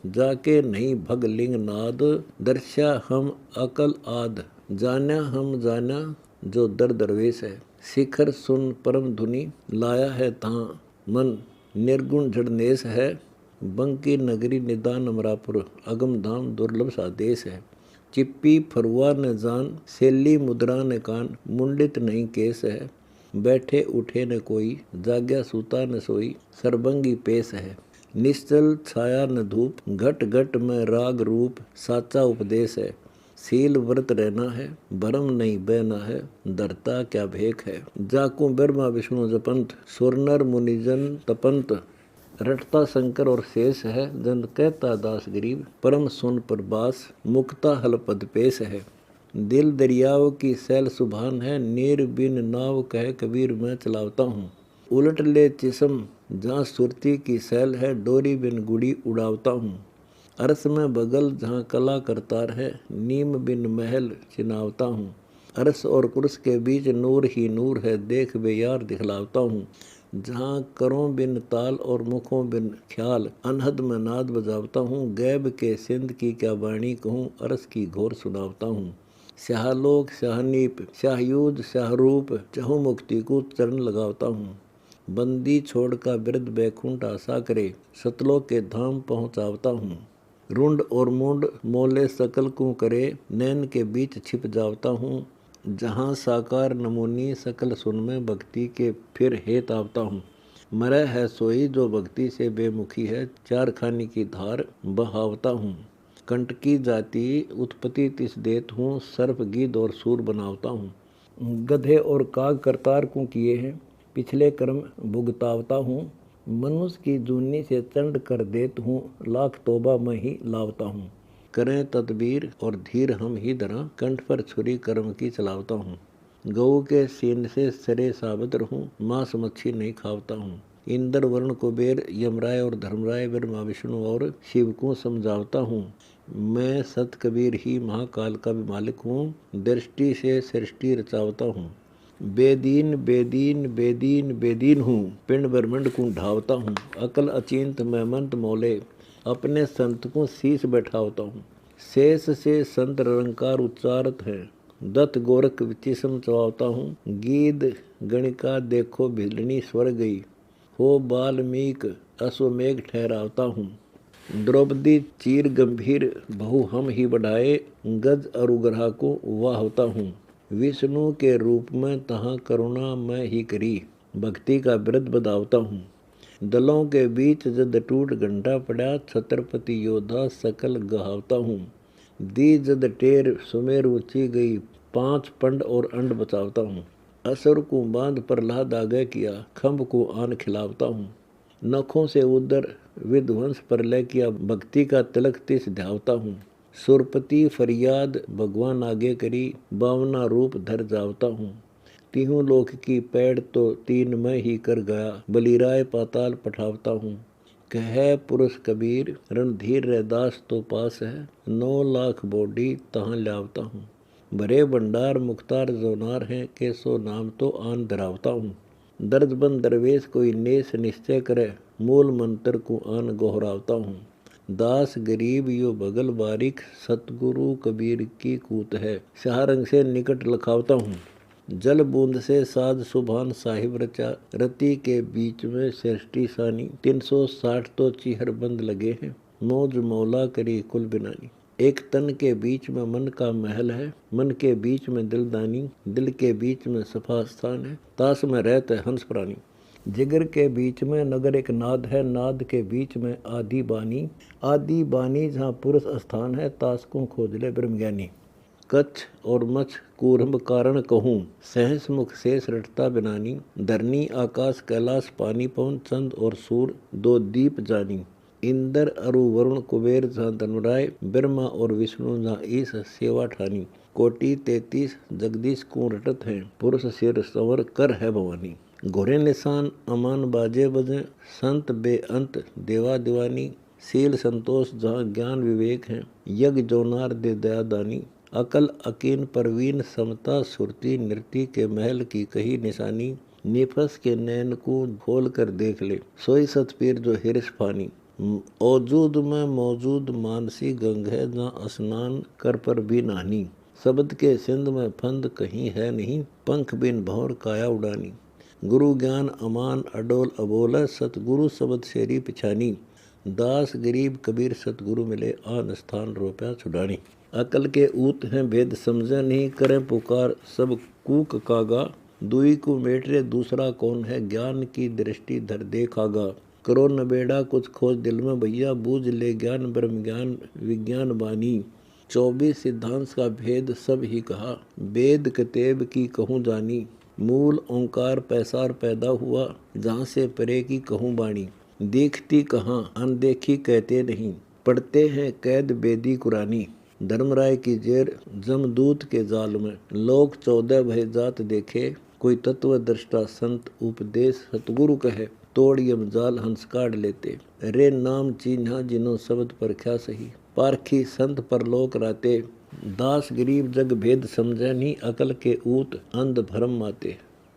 जाके नहीं भग लिंग नाद, दर्शा हम अकल आद, जाना हम जाना जो दर दरवेश है। शिखर सुन परम धुनि, लाया है तां मन, निर्गुण जड़नेस है। बंकी नगरी निदान अमरापुर, अगम धाम दुर्लभ सा देश है। चिप्पी फरुआ न जान, सेली मुद्रा न कान, मुंडित नहीं केस है। बैठे उठे न कोई, जाग्या सूता न सोई, सरबंगी पेश है। निश्चल छाया न धूप, घट घट में राग रूप, साचा उपदेश है। सील व्रत रहना है, भरम नहीं बहना है, धरता क्या भेख है। जाकू ब्रह्मा विष्णु जपंत, सुरनर मुनिजन तपंत, रटता शंकर और शेष है। जन कहता दास गरीब, परम सुन प्रभास, मुक्ता हल पद पेश है। दिल दरियाव की सैल सुभान है, नीर बिन नाव कह कबीर मैं चलावता हूँ। उलट ले चिसम जहाँ सुरती की सैल है, डोरी बिन गुड़ी उड़ावता हूँ। अरस में बगल जहाँ कला करतार है, नीम बिन महल चिनावता हूँ। अरस और कुर्स के बीच नूर ही नूर है, देख बे यार दिखलावता हूँ। जहाँ करों बिन ताल और मुखों बिन ख्याल, अनहद में नाद बजावता हूँ। गैब के सिंध की क्या बाणी कहूँ, अरस की घोर सुनावता हूँ। शाहलोक शाहनीप शाहयूद शाहरूप, चहु मुक्ति को चरण लगावता हूँ। बंदी छोड़ का बिरद बैकुंठ आशा करे, सतलोक के धाम पहुँचावता हूँ। रुंड और मुंड मोले सकल को करे, नैन के बीच छिप जावता हूँ। जहाँ साकार नमूनी सकल सुन में, भक्ति के फिर हेत आवता हूँ। मरह है सोई जो भक्ति से बेमुखी है, चार खानी की धार बहावता हूँ। कंट की जाति उत्पत्ति तिस देत हूँ, सर्प गिद्ध और सूर बनावता हूँ। गधे और काग करतार को किए हैं, पिछले कर्म भुगतावता हूँ। मनुष्य की जूनी से चंड कर देत हूँ, लाख तोबा मैं ही लावता हूँ। करें तदबीर और धीर हम ही धरा, कंठ पर छुरी कर्म की चलावता हूँ। गऊ के सीन से सरे साबत रहूँ, मांस मच्छी नहीं खावता हूँ। इंद्र वरुण कुबेर यमराय और धर्मराय, ब्रह्मा विष्णु और शिव को समझावता हूँ। मैं सत कबीर ही महाकाल का भी मालिक हूँ, दृष्टि से सृष्टि रचावता हूँ। बेदीन बेदीन बेदीन बेदीन हूँ, पिंड ब्रह्मंड को ढावता हूँ। अकल अचिंत मैं मंत मोले, अपने संत को शीश बैठावता हूँ। शेष से संत रंकार उच्चारत है, दत्त गोरख विचिसम चवावता हूँ। गीद गणिका देखो भिलनी स्वर गई, हो बाल्मीक अश्वमेघ ठहरावता हूँ। द्रौपदी चीर गंभीर बहु हम ही बढ़ाए, गज अरुग्रहा को वाहता हूँ। विष्णु के रूप में तहाँ करुणा मैं ही करी, भक्ति का व्रत बदावता हूँ। दलों के बीच जद टूट घंटा पड़ा, छत्रपति योद्धा सकल गहावता हूँ। दी जद टेर सुमेर ऊंची गई, 5 पंड और अंड बचावता हूँ। असुर को बांध प्रहलाद आगे किया, खम्भ को आन खिलावता हूँ। नखों से उदर विध्वंस प्रलय किया, भक्ति का तिलक तिस ध्यावता हूँ। सुरपति फरियाद भगवान आगे करी, बावना रूप धर जावता हूँ। तीहूं लोक की पैड़ तो 3 में ही कर गया, बलिराय पाताल पठावता हूँ। कह पुरुष कबीर रणधीर रैदास तो पास है, 9 लाख बोडी तहाँ लावता हूँ। भरे भंडार मुख्तार जोनार है, केसो नाम तो आन धरावता हूँ। दर्जबंद दरवेश कोई नेस निश्चय करे, मूल मंत्र को आन गोहरावता हूँ। दास गरीब यो बगल बारिक, सतगुरु कबीर की कूत है, शाहरंग से निकट लखावता हूँ। जल बूंद से साध सुभान साहिब रचा, रति के बीच में सृष्टि सानी। 360 तो चीहर बंद लगे हैं, मौज मौला करी कुल बिनानी। एक तन के बीच में मन का महल है, मन के बीच में दिलदानी, दिल के बीच में सफा स्थान है, ताश में रहते हंस प्राणी। जिगर के बीच में नगर एक नाद है, नाद के बीच में आदि बानी, आदि बानी जहाँ पुरुष स्थान है, ताश को खोज ले ब्रह्मज्ञानी। कच्छ और मछ कूर्म कारण कहूँ, सहस मुख शेष रटता बिनानी। धरनी आकाश कैलाश पानी पवन, चंद और सूर 2 दीप जानी। इंद्र अरु वरुण कुबेर जहाँ धनुराय, ब्रह्मा और विष्णु जहाँ ईश सेवा ठानी। कोटि 33 जगदीश को रटत हैं, पुरुष सिर संवर कर है भवानी। घोरे निशान अमान बाजे बजे, संत बेअंत देवा दीवानी। शील संतोष जहाँ ज्ञान विवेक है, यज्ञ जोनार दे दया दानी। अकल अकीन परवीन समता सुरती, नृति के महल की कही निशानी। निफस के नैन को खोल कर देख ले, सोई सतपीर जो हिरस फानी। औजूद में मौजूद मानसी गंग है, जहाँ स्नान कर पर भी नहानी। शब्द के सिंध में फंद कहीं है नहीं, पंख बिन भौर काया उड़ानी। गुरु ज्ञान अमान अडोल अबोल, सतगुरु शब्द शेरी पिछानी। दास गरीब कबीर सतगुरु मिले, आन स्थान रोप्या छुड़ानी। अकल के ऊत हैं भेद समझे नहीं, करें पुकार सब कूक कागा। दुई को मेटरे दूसरा कौन है, ज्ञान की दृष्टि धर देखागा। करो न बेड़ा कुछ खोज दिल में भैया, बूझ ले ज्ञान ब्रह्म ज्ञान विज्ञान बानी। 24 सिद्धांत का भेद सब ही कहा, वेद कतेब की कहूँ जानी। मूल ओंकार पैसार पैदा हुआ, जहाँ से परे की कहूँ बाणी। देखती कहाँ अनदेखी कहते नहीं, पढ़ते हैं कैद बेदी कुरानी। धर्मराय की जेर जमदूत के जाल में, लोग 14 भय जात देखे। कोई तत्व दृष्टा संत उपदेश सतगुरु कहे, तोड़ यम जाल हंस काढ़ लेते। रे नाम चिन्हा जिन्हों शब्द परख्या सही, पारखी संत परलोक राते। दास गरीब जग भेद समझे नहीं, अकल के ऊत अंध भरम माते।